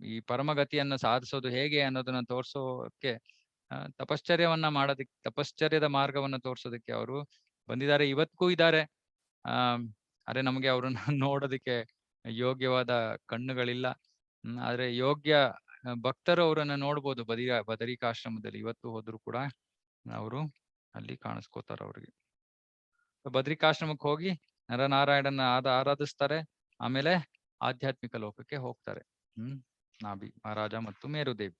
ಈ ಪರಮಗತಿಯನ್ನ ಸಾಧಿಸೋದು ಹೇಗೆ ಅನ್ನೋದನ್ನ ತೋರ್ಸೋಕೆ ತಪಶ್ಚರ್ಯದ ಮಾರ್ಗವನ್ನ ತೋರ್ಸೋದಕ್ಕೆ ಅವರು ಬಂದಿದ್ದಾರೆ, ಇವತ್ತಿಗೂ ಇದ್ದಾರೆ. ಆದ್ರೆ ನಮಗೆ ಅವ್ರನ್ನ ನೋಡೋದಕ್ಕೆ ಯೋಗ್ಯವಾದ ಕಣ್ಣುಗಳಿಲ್ಲ. ಆದ್ರೆ ಯೋಗ್ಯ ಭಕ್ತರು ಅವರನ್ನ ನೋಡ್ಬೋದು ಬದರಿಕಾಶ್ರಮದಲ್ಲಿ. ಇವತ್ತು ಹೋದ್ರು ಕೂಡ ಅವರು ಅಲ್ಲಿ ಕಾಣಿಸ್ಕೋತಾರ. ಅವ್ರಿಗೆ ಬದ್ರಿಕಾಶ್ರಮಕ್ಕೆ ಹೋಗಿ ನರನಾರಾಯಣನ ಆರಾಧಿಸ್ತಾರೆ. ಆಮೇಲೆ ಆಧ್ಯಾತ್ಮಿಕ ಲೋಕಕ್ಕೆ ಹೋಗ್ತಾರೆ. ನಾಭಿ ಮಹಾರಾಜ ಮತ್ತು ಮೇರುದೇವಿ.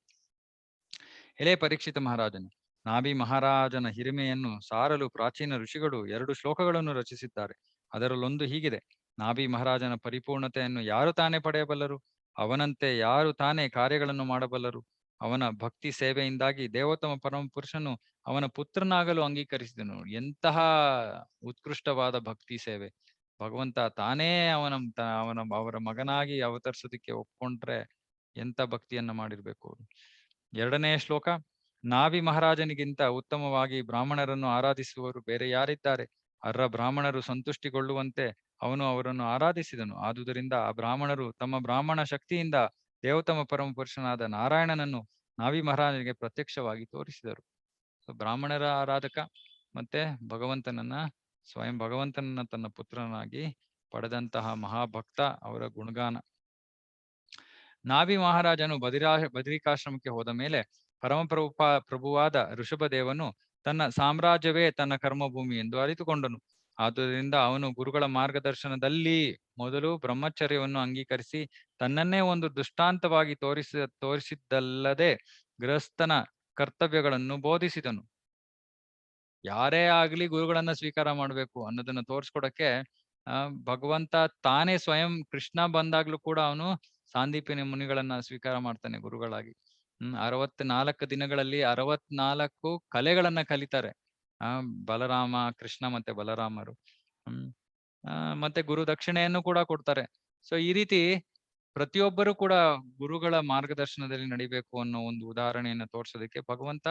ಎಲೆ ಪರೀಕ್ಷಿತ ಮಹಾರಾಜನು, ನಾಭಿ ಮಹಾರಾಜನ ಹಿರಿಮೆಯನ್ನು ಸಾರಲು ಪ್ರಾಚೀನ ಋಷಿಗಳು 2 ಶ್ಲೋಕಗಳನ್ನು ರಚಿಸಿದ್ದಾರೆ. ಅದರಲ್ಲೊಂದು ಹೀಗಿದೆ: ನಾಭಿ ಮಹಾರಾಜನ ಪರಿಪೂರ್ಣತೆಯನ್ನು ಯಾರು ತಾನೇ ಪಡೆಯಬಲ್ಲರು? ಅವನಂತೆ ಯಾರು ತಾನೇ ಕಾರ್ಯಗಳನ್ನು ಮಾಡಬಲ್ಲರು? ಅವನ ಭಕ್ತಿ ಸೇವೆಯಿಂದಾಗಿ ದೇವೋತ್ತಮ ಪರಮ ಪುರುಷನು ಅವನ ಪುತ್ರನಾಗಲು ಅಂಗೀಕರಿಸಿದನು. ಎಂತಹ ಉತ್ಕೃಷ್ಟವಾದ ಭಕ್ತಿ ಸೇವೆ! ಭಗವಂತ ತಾನೇ ಅವರ ಮಗನಾಗಿ ಅವತರಿಸೋದಕ್ಕೆ ಒಪ್ಕೊಂಡ್ರೆ ಎಂತ ಭಕ್ತಿಯನ್ನ ಮಾಡಿರ್ಬೇಕು. 2ನೇ ಶ್ಲೋಕ: ನಾಭಿ ಮಹಾರಾಜನಿಗಿಂತ ಉತ್ತಮವಾಗಿ ಬ್ರಾಹ್ಮಣರನ್ನು ಆರಾಧಿಸುವವರು ಬೇರೆ ಯಾರಿದ್ದಾರೆ? ಬ್ರಾಹ್ಮಣರು ಸಂತುಷ್ಟಿಗೊಳ್ಳುವಂತೆ ಅವನು ಅವರನ್ನು ಆರಾಧಿಸಿದನು. ಆದುದರಿಂದ ಆ ಬ್ರಾಹ್ಮಣರು ತಮ್ಮ ಬ್ರಾಹ್ಮಣ ಶಕ್ತಿಯಿಂದ ದೇವೋತ್ತಮ ಪರಮ ಪುರುಷನಾದ ನಾರಾಯಣನನ್ನು ನಾಭಿ ಮಹಾರಾಜನಿಗೆ ಪ್ರತ್ಯಕ್ಷವಾಗಿ ತೋರಿಸಿದರು. ಬ್ರಾಹ್ಮಣರ ಆರಾಧಕ ಮತ್ತೆ ಸ್ವಯಂ ಭಗವಂತನನ್ನ ತನ್ನ ಪುತ್ರನಾಗಿ ಪಡೆದಂತಹ ಮಹಾಭಕ್ತ ಅವರ ಗುಣಗಾನ. ನಾಭಿ ಮಹಾರಾಜನು ಬದರಿಕಾಶ್ರಮಕ್ಕೆ ಹೋದ ಮೇಲೆ ಪ್ರಭುವಾದ ಋಷಭದೇವನು ತನ್ನ ಸಾಮ್ರಾಜ್ಯವೇ ತನ್ನ ಕರ್ಮಭೂಮಿ ಎಂದು ಅರಿತುಕೊಂಡನು. ಆದುದರಿಂದ ಅವನು ಗುರುಗಳ ಮಾರ್ಗದರ್ಶನದಲ್ಲಿ ಮೊದಲು ಬ್ರಹ್ಮಚರ್ಯವನ್ನು ಅಂಗೀಕರಿಸಿ ತನ್ನನ್ನೇ ಒಂದು ದೃಷ್ಟಾಂತವಾಗಿ ತೋರಿಸಿದ್ದಲ್ಲದೆ ಗೃಹಸ್ಥನ ಕರ್ತವ್ಯಗಳನ್ನು ಬೋಧಿಸಿದನು. ಯಾರೇ ಆಗ್ಲಿ ಗುರುಗಳನ್ನ ಸ್ವೀಕಾರ ಮಾಡ್ಬೇಕು ಅನ್ನೋದನ್ನ ತೋರ್ಸ್ಕೊಡಕ್ಕೆ ಭಗವಂತ ತಾನೇ ಸ್ವಯಂ ಕೃಷ್ಣ ಬಂದಾಗ್ಲೂ ಕೂಡ ಅವನು ಸಾಂದೀಪಿನಿ ಮುನಿಗಳನ್ನ ಸ್ವೀಕಾರ ಮಾಡ್ತಾನೆ ಗುರುಗಳಾಗಿ. 64 ದಿನಗಳಲ್ಲಿ 64 ಕಲೆಗಳನ್ನ ಕಲಿತಾರೆ ಬಲರಾಮ, ಕೃಷ್ಣ ಮತ್ತೆ ಬಲರಾಮರು. ಮತ್ತೆ ಗುರು ದಕ್ಷಿಣೆಯನ್ನು ಕೂಡ ಕೊಡ್ತಾರೆ. ಸೊ ಈ ರೀತಿ ಪ್ರತಿಯೊಬ್ಬರು ಕೂಡ ಗುರುಗಳ ಮಾರ್ಗದರ್ಶನದಲ್ಲಿ ನಡಿಬೇಕು ಅನ್ನೋ ಒಂದು ಉದಾಹರಣೆಯನ್ನ ತೋರ್ಸೋದಕ್ಕೆ ಭಗವಂತ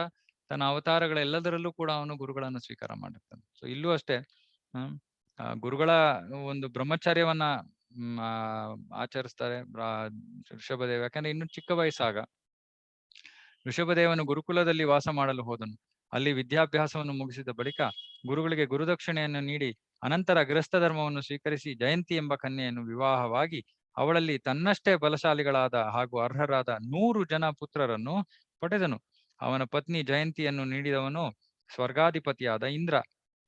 ತನ್ನ ಅವತಾರಗಳೆಲ್ಲದರಲ್ಲೂ ಕೂಡ ಅವನು ಗುರುಗಳನ್ನ ಸ್ವೀಕಾರ ಮಾಡಿರ್ತಾನೆ. ಸೊ ಇಲ್ಲೂ ಅಷ್ಟೇ ಗುರುಗಳ ಒಂದು ಬ್ರಹ್ಮಚರ್ಯವನ್ನ ಆಚರಿಸ್ತಾರೆ ಋಷಭದೇವ. ಯಾಕಂದ್ರೆ ಇನ್ನು ಚಿಕ್ಕ ವಯಸ್ಸಾಗ ಋಷಭದೇವನು ಗುರುಕುಲದಲ್ಲಿ ವಾಸ ಮಾಡಲು ಹೋದನು. ಅಲ್ಲಿ ವಿದ್ಯಾಭ್ಯಾಸವನ್ನು ಮುಗಿಸಿದ ಬಳಿಕ ಗುರುಗಳಿಗೆ ಗುರುದಕ್ಷಿಣೆಯನ್ನು ನೀಡಿ ಅನಂತರ ಗೃಹಸ್ಥ ಧರ್ಮವನ್ನು ಸ್ವೀಕರಿಸಿ ಜಯಂತಿ ಎಂಬ ಕನ್ಯೆಯನ್ನು ವಿವಾಹವಾಗಿ ಅವಳಲ್ಲಿ ತನ್ನಷ್ಟೇ ಬಲಶಾಲಿಗಳಾದ ಹಾಗೂ ಅರ್ಹರಾದ 100 ಜನ ಪುತ್ರರನ್ನು ಪಡೆದನು. ಅವನ ಪತ್ನಿ ಜಯಂತಿಯನ್ನು ನೀಡಿದವನು ಸ್ವರ್ಗಾಧಿಪತಿಯಾದ ಇಂದ್ರ.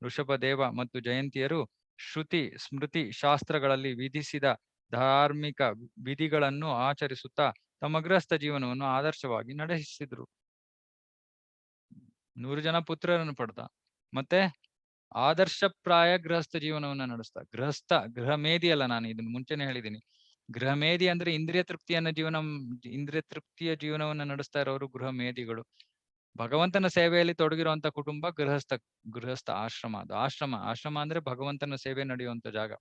ಋಷಭದೇವ ಮತ್ತು ಜಯಂತಿಯರು ಶ್ರುತಿ ಸ್ಮೃತಿ ಶಾಸ್ತ್ರಗಳಲ್ಲಿ ವಿಧಿಸಿದ ಧಾರ್ಮಿಕ ವಿಧಿಗಳನ್ನು ಆಚರಿಸುತ್ತಾ ತಮ್ಮ ಗೃಹಸ್ಥ ಜೀವನವನ್ನು ಆದರ್ಶವಾಗಿ ನಡೆಸಿದ್ರು. 100 ಜನ ಪುತ್ರರನ್ನು ಪಡೆದ, ಮತ್ತೆ ಆದರ್ಶಪ್ರಾಯ ಗೃಹಸ್ಥ ಜೀವನವನ್ನ ನಡೆಸ್ತಾ. ಗೃಹಮೇದಿ ಅಲ್ಲ, ನಾನು ಇದನ್ನ ಮುಂಚೆನೆ ಹೇಳಿದ್ದೀನಿ. ಗೃಹಮೇದಿ ಅಂದ್ರೆ ಇಂದ್ರಿಯ ತೃಪ್ತಿಯ ಜೀವನವನ್ನ ನಡೆಸ್ತಾ ಇರೋರು ಗೃಹಮೇದಿಗಳು. ಭಗವಂತನ ಸೇವೆಯಲ್ಲಿ ತೊಡಗಿರುವಂತ ಕುಟುಂಬ ಗೃಹಸ್ಥ ಆಶ್ರಮ. ಅದು ಆಶ್ರಮ ಅಂದ್ರೆ ಭಗವಂತನ ಸೇವೆ ನಡೆಯುವಂತ ಜಾಗ.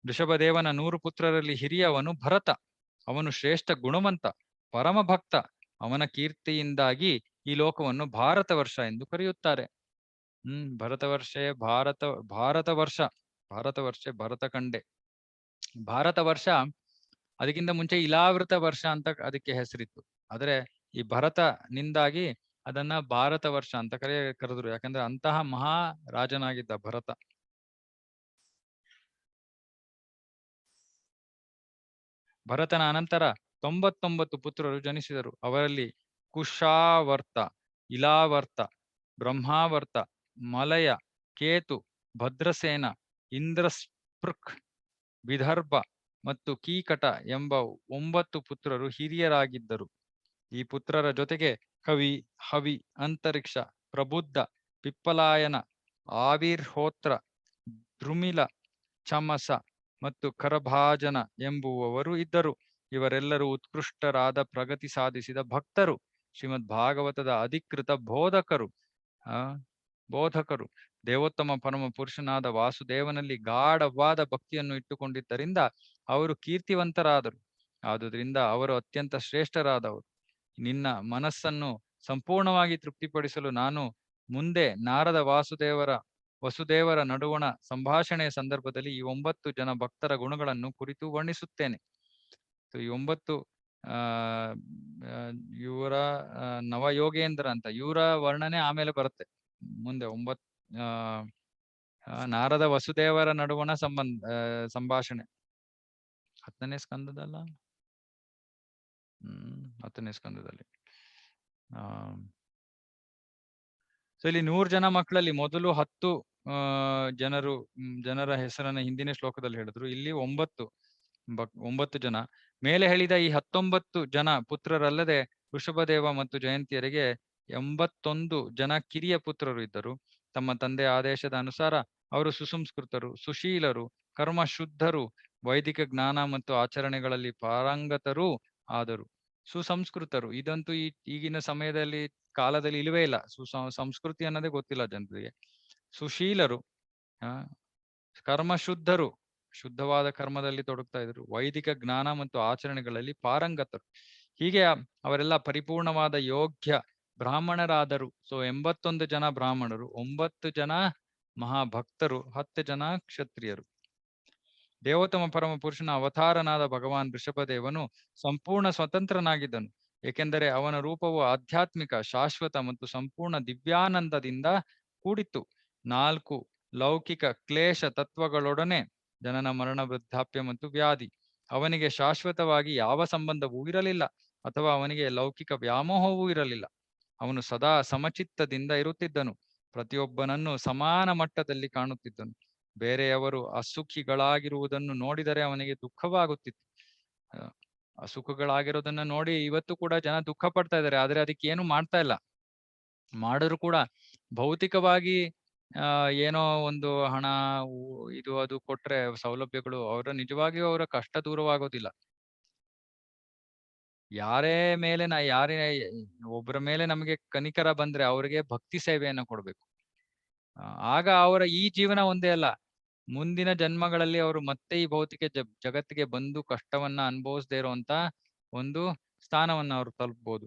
ಋಷಭದೇವನ 100 ಪುತ್ರರಲ್ಲಿ ಹಿರಿಯವನು ಭರತ. ಅವನು ಶ್ರೇಷ್ಠ ಗುಣವಂತ, ಪರಮ ಭಕ್ತ. ಅವನ ಕೀರ್ತಿಯಿಂದಾಗಿ ಈ ಲೋಕವನ್ನು ಭಾರತ ವರ್ಷ ಎಂದು ಕರೆಯುತ್ತಾರೆ. ಭರತ ಕಂಡೆ. ಭಾರತ ವರ್ಷ ಅದಕ್ಕಿಂತ ಮುಂಚೆ ಇಲಾವೃತ ವರ್ಷ ಅಂತ ಅದಕ್ಕೆ ಹೆಸರಿತ್ತು. ಆದ್ರೆ ಈ ಭರತನಿಂದಾಗಿ ಅದನ್ನ ಭಾರತ ವರ್ಷ ಅಂತ ಕರೆದ್ರು. ಯಾಕಂದ್ರೆ ಅಂತಹ ಮಹಾರಾಜನಾಗಿದ್ದ ಭರತ. ಭರತನ ಅನಂತರ 99 ಪುತ್ರರು ಜನಿಸಿದರು. ಅವರಲ್ಲಿ ಕುಶಾವರ್ತ, ಇಲಾವರ್ತ, ಬ್ರಹ್ಮಾವರ್ತ, ಮಲಯ, ಕೇತು, ಭದ್ರಸೇನ, ಇಂದ್ರಸ್ಪೃಕ್, ವಿದರ್ಭ ಮತ್ತು ಕೀಕಟ ಎಂಬ 9 ಪುತ್ರರು ಹಿರಿಯರಾಗಿದ್ದರು. ಈ ಪುತ್ರರ ಜೊತೆಗೆ ಕವಿ, ಹವಿ, ಅಂತರಿಕ್ಷ, ಪ್ರಬುದ್ಧ, ಪಿಪ್ಪಲಾಯನ, ಆವಿರ್ಹೋತ್ರ, ದ್ರುಮಿಲ, ಚಮಸ ಮತ್ತು ಕರಭಾಜನ ಎಂಬುವವರು ಇದ್ದರು. ಇವರೆಲ್ಲರೂ ಉತ್ಕೃಷ್ಟರಾದ ಪ್ರಗತಿ ಸಾಧಿಸಿದ ಭಕ್ತರು. ಶ್ರೀಮದ್ ಭಾಗವತದ ಅಧಿಕೃತ ಬೋಧಕರು. ದೇವೋತ್ತಮ ಪರಮ ಪುರುಷನಾದ ವಾಸುದೇವನಲ್ಲಿ ಗಾಢವಾದ ಭಕ್ತಿಯನ್ನು ಇಟ್ಟುಕೊಂಡಿದ್ದರಿಂದ ಅವರು ಕೀರ್ತಿವಂತರಾದರು. ಆದುದರಿಂದ ಅವರು ಅತ್ಯಂತ ಶ್ರೇಷ್ಠರಾದವರು. ನಿನ್ನ ಮನಸ್ಸನ್ನು ಸಂಪೂರ್ಣವಾಗಿ ತೃಪ್ತಿಪಡಿಸಲು ನಾನು ಮುಂದೆ ನಾರದ ವಸುದೇವರ ನಡುವಣ ಸಂಭಾಷಣೆಯ ಸಂದರ್ಭದಲ್ಲಿ ಈ 9 ಜನ ಭಕ್ತರ ಗುಣಗಳನ್ನು ಕುರಿತು ವರ್ಣಿಸುತ್ತೇನೆ. ಈ 9 ಆ ಇವರ ನವಯೋಗೇಂದ್ರ ಅಂತ ಇವರ ವರ್ಣನೆ ಆಮೇಲೆ ಬರುತ್ತೆ ಮುಂದೆ. 9 ನಾರದ ವಸುದೇವರ ನಡುವಣ ಸಂಭಾಷಣೆ 10ನೇ ಸ್ಕಂದದಲ್ಲ, 10ನೇ ಸ್ಕಂದದಲ್ಲಿ. ಸೊ ಇಲ್ಲಿ 100 ಜನ ಮಕ್ಕಳಲ್ಲಿ ಮೊದಲು 10 ಜನರ ಹೆಸರನ್ನ ಹಿಂದಿನ ಶ್ಲೋಕದಲ್ಲಿ ಹೇಳಿದ್ರು. ಇಲ್ಲಿ 9 ಜನ. ಮೇಲೆ ಹೇಳಿದ ಈ 19 ಜನ ಪುತ್ರರಲ್ಲದೆ ವೃಷಭದೇವ ಮತ್ತು ಜಯಂತಿಯರಿಗೆ 81 ಜನ ಕಿರಿಯ ಪುತ್ರರು ಇದ್ದರು. ತಮ್ಮ ತಂದೆಯ ಆದೇಶದ ಅನುಸಾರ ಅವರು ಸುಸಂಸ್ಕೃತರು, ಸುಶೀಲರು, ಕರ್ಮ ಶುದ್ಧರು, ವೈದಿಕ ಜ್ಞಾನ ಮತ್ತು ಆಚರಣೆಗಳಲ್ಲಿ ಪಾರಂಗತರೂ ಆದರು. ಸುಸಂಸ್ಕೃತರು ಇದಂತೂ ಈಗಿನ ಕಾಲದಲ್ಲಿ ಇಲ್ಲವೇ ಇಲ್ಲ. ಸಂಸ್ಕೃತಿ ಅನ್ನೋದೇ ಗೊತ್ತಿಲ್ಲ ಜನರಿಗೆ. ಸುಶೀಲರು, ಕರ್ಮ ಶುದ್ಧರು, ಶುದ್ಧವಾದ ಕರ್ಮದಲ್ಲಿ ತೊಡಗ್ತಾ ಇದ್ರು. ವೈದಿಕ ಜ್ಞಾನ ಮತ್ತು ಆಚರಣೆಗಳಲ್ಲಿ ಪಾರಂಗತರು. ಹೀಗೆ ಅವರೆಲ್ಲ ಪರಿಪೂರ್ಣವಾದ ಯೋಗ್ಯ ಬ್ರಾಹ್ಮಣರಾದರು. ಸೊ 81 ಜನ ಬ್ರಾಹ್ಮಣರು, 9 ಜನ ಮಹಾಭಕ್ತರು, 10 ಜನ ಕ್ಷತ್ರಿಯರು. ದೇವೋತ್ತಮ ಪರಮ ಪುರುಷನ ಅವತಾರನಾದ ಭಗವಾನ್ ಋಷಭದೇವನು ಸಂಪೂರ್ಣ ಸ್ವತಂತ್ರನಾಗಿದ್ದನು. ಏಕೆಂದರೆ ಅವನ ರೂಪವು ಆಧ್ಯಾತ್ಮಿಕ, ಶಾಶ್ವತ ಮತ್ತು ಸಂಪೂರ್ಣ ದಿವ್ಯಾನಂದದಿಂದ ಕೂಡಿತ್ತು. 4 ಲೌಕಿಕ ಕ್ಲೇಶ ತತ್ವಗಳೊಡನೆ ಜನನ, ಮರಣ, ವೃದ್ಧಾಪ್ಯ ಮತ್ತು ವ್ಯಾಧಿ. ಅವನಿಗೆ ಶಾಶ್ವತವಾಗಿ ಯಾವ ಸಂಬಂಧವೂ ಇರಲಿಲ್ಲ ಅಥವಾ ಅವನಿಗೆ ಲೌಕಿಕ ವ್ಯಾಮೋಹವೂ ಇರಲಿಲ್ಲ. ಅವನು ಸದಾ ಸಮಚಿತ್ತದಿಂದ ಇರುತ್ತಿದ್ದನು. ಪ್ರತಿಯೊಬ್ಬನನ್ನು ಸಮಾನ ಮಟ್ಟದಲ್ಲಿ ಕಾಣುತ್ತಿದ್ದನು. ಬೇರೆಯವರು ಅಸುಖಿಗಳಾಗಿರುವುದನ್ನು ನೋಡಿದರೆ ಅವನಿಗೆ ದುಃಖವಾಗುತ್ತಿತ್ತು. ಅಸುಖಗಳಾಗಿರೋದನ್ನ ನೋಡಿ ಇವತ್ತು ಕೂಡ ಜನ ದುಃಖ ಪಡ್ತಾ ಇದ್ದಾರೆ. ಆದ್ರೆ ಅದಕ್ಕೆ ಏನು ಮಾಡ್ತಾ ಇಲ್ಲ. ಮಾಡಿದ್ರು ಕೂಡ ಭೌತಿಕವಾಗಿ ಏನೋ ಒಂದು ಹಣ ಇದು ಅದು ಕೊಟ್ರೆ ಸೌಲಭ್ಯಗಳು ಅವರ ನಿಜವಾಗಿಯೂ ಅವರ ಕಷ್ಟ ದೂರವಾಗೋದಿಲ್ಲ. ಒಬ್ಬರ ಮೇಲೆ ನಮಗೆ ಕನಿಕರ ಬಂದ್ರೆ ಅವರಿಗೆ ಭಕ್ತಿ ಸೇವೆಯನ್ನು ಕೊಡ್ಬೇಕು. ಆಗ ಅವರ ಈ ಜೀವನ ಒಂದೇ ಅಲ್ಲ, ಮುಂದಿನ ಜನ್ಮಗಳಲ್ಲಿ ಅವರು ಮತ್ತೆ ಈ ಭೌತಿಕ ಜಗತ್ತಿಗೆ ಬಂದು ಕಷ್ಟವನ್ನ ಅನುಭವಿಸದೇ ಇರುವಂತ ಒಂದು ಸ್ಥಾನವನ್ನ ಅವರು ತಲುಪಬಹುದು.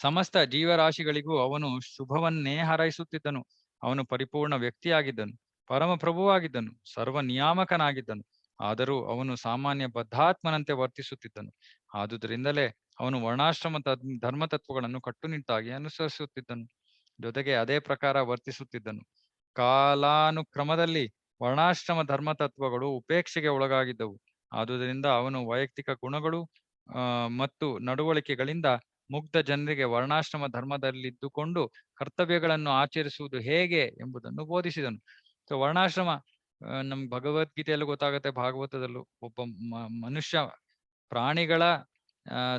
ಸಮಸ್ತ ಜೀವರಾಶಿಗಳಿಗೂ ಅವನು ಶುಭವನ್ನೇ ಹಾರೈಸುತ್ತಿದ್ದನು. ಅವನು ಪರಿಪೂರ್ಣ ವ್ಯಕ್ತಿಯಾಗಿದ್ದನು, ಪರಮ ಪ್ರಭುವಾಗಿದ್ದನು, ಸರ್ವ ನಿಯಾಮಕನಾಗಿದ್ದನು. ಆದರೂ ಅವನು ಸಾಮಾನ್ಯ ಬದ್ಧಾತ್ಮನಂತೆ ವರ್ತಿಸುತ್ತಿದ್ದನು. ಆದುದರಿಂದಲೇ ಅವನು ವರ್ಣಾಶ್ರಮ ಧರ್ಮತತ್ವಗಳನ್ನು ಕಟ್ಟುನಿಟ್ಟಾಗಿ ಅನುಸರಿಸುತ್ತಿದ್ದನು. ಜೊತೆಗೆ ಅದೇ ಪ್ರಕಾರ ವರ್ತಿಸುತ್ತಿದ್ದನು. ಕಾಲಾನುಕ್ರಮದಲ್ಲಿ ವರ್ಣಾಶ್ರಮ ಧರ್ಮತತ್ವಗಳು ಉಪೇಕ್ಷೆಗೆ ಒಳಗಾಗಿದ್ದವು. ಆದುದರಿಂದ ಅವನು ವೈಯಕ್ತಿಕ ಗುಣಗಳು ಮತ್ತು ನಡವಳಿಕೆಗಳಿಂದ ಮುಗ್ಧ ಜನರಿಗೆ ವರ್ಣಾಶ್ರಮ ಧರ್ಮದಲ್ಲಿದ್ದುಕೊಂಡು ಕರ್ತವ್ಯಗಳನ್ನು ಆಚರಿಸುವುದು ಹೇಗೆ ಎಂಬುದನ್ನು ಬೋಧಿಸಿದನು. ಸೊ ವರ್ಣಾಶ್ರಮ ನಮ್ಗೆ ಭಗವದ್ಗೀತೆಯಲ್ಲೂ ಗೊತ್ತಾಗುತ್ತೆ, ಭಾಗವತದಲ್ಲೂ. ಒಬ್ಬ ಮನುಷ್ಯ, ಪ್ರಾಣಿಗಳ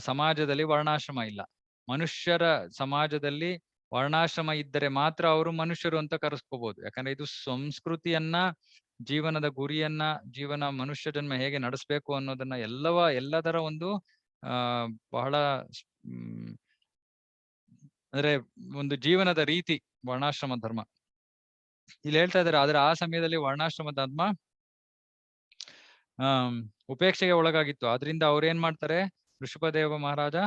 ಸಮಾಜದಲ್ಲಿ ವರ್ಣಾಶ್ರಮ ಇಲ್ಲ. ಮನುಷ್ಯರ ಸಮಾಜದಲ್ಲಿ ವರ್ಣಾಶ್ರಮ ಇದ್ದರೆ ಮಾತ್ರ ಅವರು ಮನುಷ್ಯರು ಅಂತ ಕರೆಸ್ಕೋಬಹುದು. ಯಾಕಂದ್ರೆ ಇದು ಸಂಸ್ಕೃತಿಯನ್ನ, ಜೀವನದ ಗುರಿಯನ್ನ, ಮನುಷ್ಯ ಜನ್ಮ ಹೇಗೆ ನಡೆಸ್ಬೇಕು ಅನ್ನೋದನ್ನ ಎಲ್ಲದರ ಒಂದು ಬಹಳ ಅಂದ್ರೆ ಒಂದು ಜೀವನದ ರೀತಿ ವರ್ಣಾಶ್ರಮ ಧರ್ಮ ಇಲ್ಲಿ ಹೇಳ್ತಾ ಇದ್ದಾರೆ. ಆದ್ರೆ ಆ ಸಮಯದಲ್ಲಿ ವರ್ಣಾಶ್ರಮ ಧರ್ಮ ಉಪೇಕ್ಷೆಗೆ ಒಳಗಾಗಿತ್ತು. ಆದ್ರಿಂದ ಅವ್ರೇನ್ ಮಾಡ್ತಾರೆ, ಋಷಭದೇವ ಮಹಾರಾಜ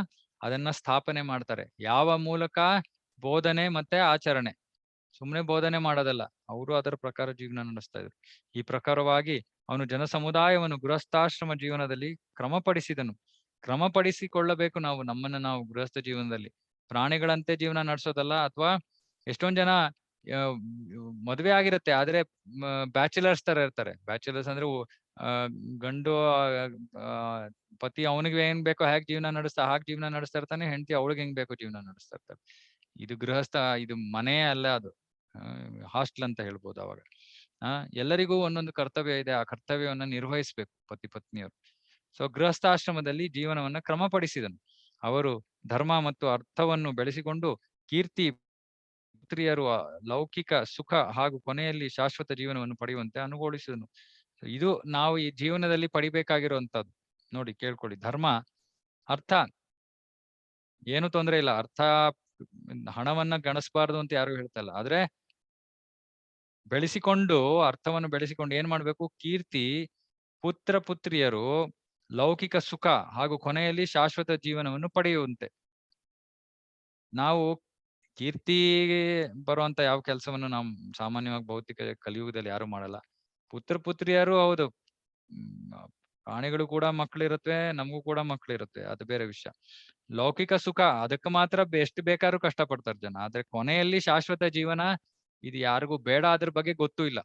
ಅದನ್ನ ಸ್ಥಾಪನೆ ಮಾಡ್ತಾರೆ. ಯಾವ ಮೂಲಕ? ಬೋಧನೆ ಮತ್ತೆ ಆಚರಣೆ. ಸುಮ್ಮನೆ ಬೋಧನೆ ಮಾಡೋದಲ್ಲ, ಅವರು ಅದರ ಪ್ರಕಾರ ಜೀವನ ನಡೆಸ್ತಾ ಇದ್ರು. ಈ ಪ್ರಕಾರವಾಗಿ ಅವನು ಜನ ಸಮುದಾಯವನ್ನು ಗೃಹಸ್ಥಾಶ್ರಮ ಜೀವನದಲ್ಲಿ ಕ್ರಮಪಡಿಸಿಕೊಳ್ಳಬೇಕು. ನಮ್ಮನ್ನ ನಾವು ಗೃಹಸ್ಥ ಜೀವನದಲ್ಲಿ ಪ್ರಾಣಿಗಳಂತೆ ಜೀವನ ನಡೆಸೋದಲ್ಲ. ಅಥವಾ ಎಷ್ಟೊಂದ್ ಜನ ಮದುವೆ ಆಗಿರುತ್ತೆ, ಆದ್ರೆ ಬ್ಯಾಚುಲರ್ಸ್ ತರ ಇರ್ತಾರೆ. ಬ್ಯಾಚುಲರ್ಸ್ ಅಂದ್ರೆ ಗಂಡು ಪತಿ ಅವನಿಗೆ ಹೆಂಗ್ ಬೇಕೋ ಹಾಗೆ ಜೀವನ ನಡೆಸ್ತಾ ಇರ್ತಾನೆ, ಹೆಂಡತಿ ಅವಳಿಗೆ ಹೆಂಗ್ ಬೇಕೋ ಜೀವನ ನಡೆಸ್ತಾ ಇರ್ತಾರೆ. ಇದು ಗೃಹಸ್ಥ, ಇದು ಮನೆ ಅಲ್ಲ, ಅದು ಹಾಸ್ಟೆಲ್ ಅಂತ ಹೇಳ್ಬೋದು. ಅವಾಗ ಎಲ್ಲರಿಗೂ ಒಂದೊಂದು ಕರ್ತವ್ಯ ಇದೆ, ಆ ಕರ್ತವ್ಯವನ್ನ ನಿರ್ವಹಿಸ್ಬೇಕು ಪತಿ ಪತ್ನಿಯರು. ಸೊ ಗೃಹಸ್ಥಾಶ್ರಮದಲ್ಲಿ ಜೀವನವನ್ನ ಕ್ರಮಪಡಿಸಿದನು. ಅವರು ಧರ್ಮ ಮತ್ತು ಅರ್ಥವನ್ನು ಬೆಳೆಸಿಕೊಂಡು ಕೀರ್ತಿ, ಪುತ್ರಿಯರು, ಲೌಕಿಕ ಸುಖ ಹಾಗೂ ಕೊನೆಯಲ್ಲಿ ಶಾಶ್ವತ ಜೀವನವನ್ನು ಪಡೆಯುವಂತೆ ಅನುಗೊಳಿಸಿದನು. ಇದು ನಾವು ಈ ಜೀವನದಲ್ಲಿ ಪಡಿಬೇಕಾಗಿರುವಂತದ್ದು. ನೋಡಿ, ಕೇಳ್ಕೊಳ್ಳಿ. ಧರ್ಮ, ಅರ್ಥ ಏನು ತೊಂದರೆ ಇಲ್ಲ. ಅರ್ಥ, ಹಣವನ್ನ ಗಣಿಸಬಾರದು ಅಂತ ಯಾರು ಹೇಳ್ತಲ್ಲ. ಆದ್ರೆ ಅರ್ಥವನ್ನು ಬೆಳೆಸಿಕೊಂಡು ಏನ್ ಮಾಡ್ಬೇಕು? ಕೀರ್ತಿ, ಪುತ್ರ ಪುತ್ರಿಯರು ಲೌಕಿಕ ಸುಖ ಹಾಗೂ ಕೊನೆಯಲ್ಲಿ ಶಾಶ್ವತ ಜೀವನವನ್ನು ಪಡೆಯುವಂತೆ. ನಾವು ಕೀರ್ತಿ ಬರುವಂತ ಯಾವ ಕೆಲಸವನ್ನು ನಾವು ಸಾಮಾನ್ಯವಾಗಿ ಭೌತಿಕ ಕಲಿಯುಗದಲ್ಲಿ ಯಾರು ಮಾಡಲ್ಲ. ಪುತ್ರ ಪುತ್ರಿಯರು ಹೌದು, ಪ್ರಾಣಿಗಳು ಕೂಡ ಮಕ್ಕಳಿರುತ್ತೆ, ನಮಗೂ ಕೂಡ ಮಕ್ಕಳಿರುತ್ತೆ, ಅದು ಬೇರೆ ವಿಷಯ. ಲೌಕಿಕ ಸುಖ ಅದಕ್ಕೆ ಮಾತ್ರ ಎಷ್ಟು ಬೇಕಾದ್ರೂ ಕಷ್ಟಪಡ್ತಾರೆ ಜನ, ಆದ್ರೆ ಕೊನೆಯಲ್ಲಿ ಶಾಶ್ವತ ಜೀವನ ಇದು ಯಾರಿಗೂ ಬೇಡ, ಅದ್ರ ಬಗ್ಗೆ ಗೊತ್ತೂ ಇಲ್ಲ.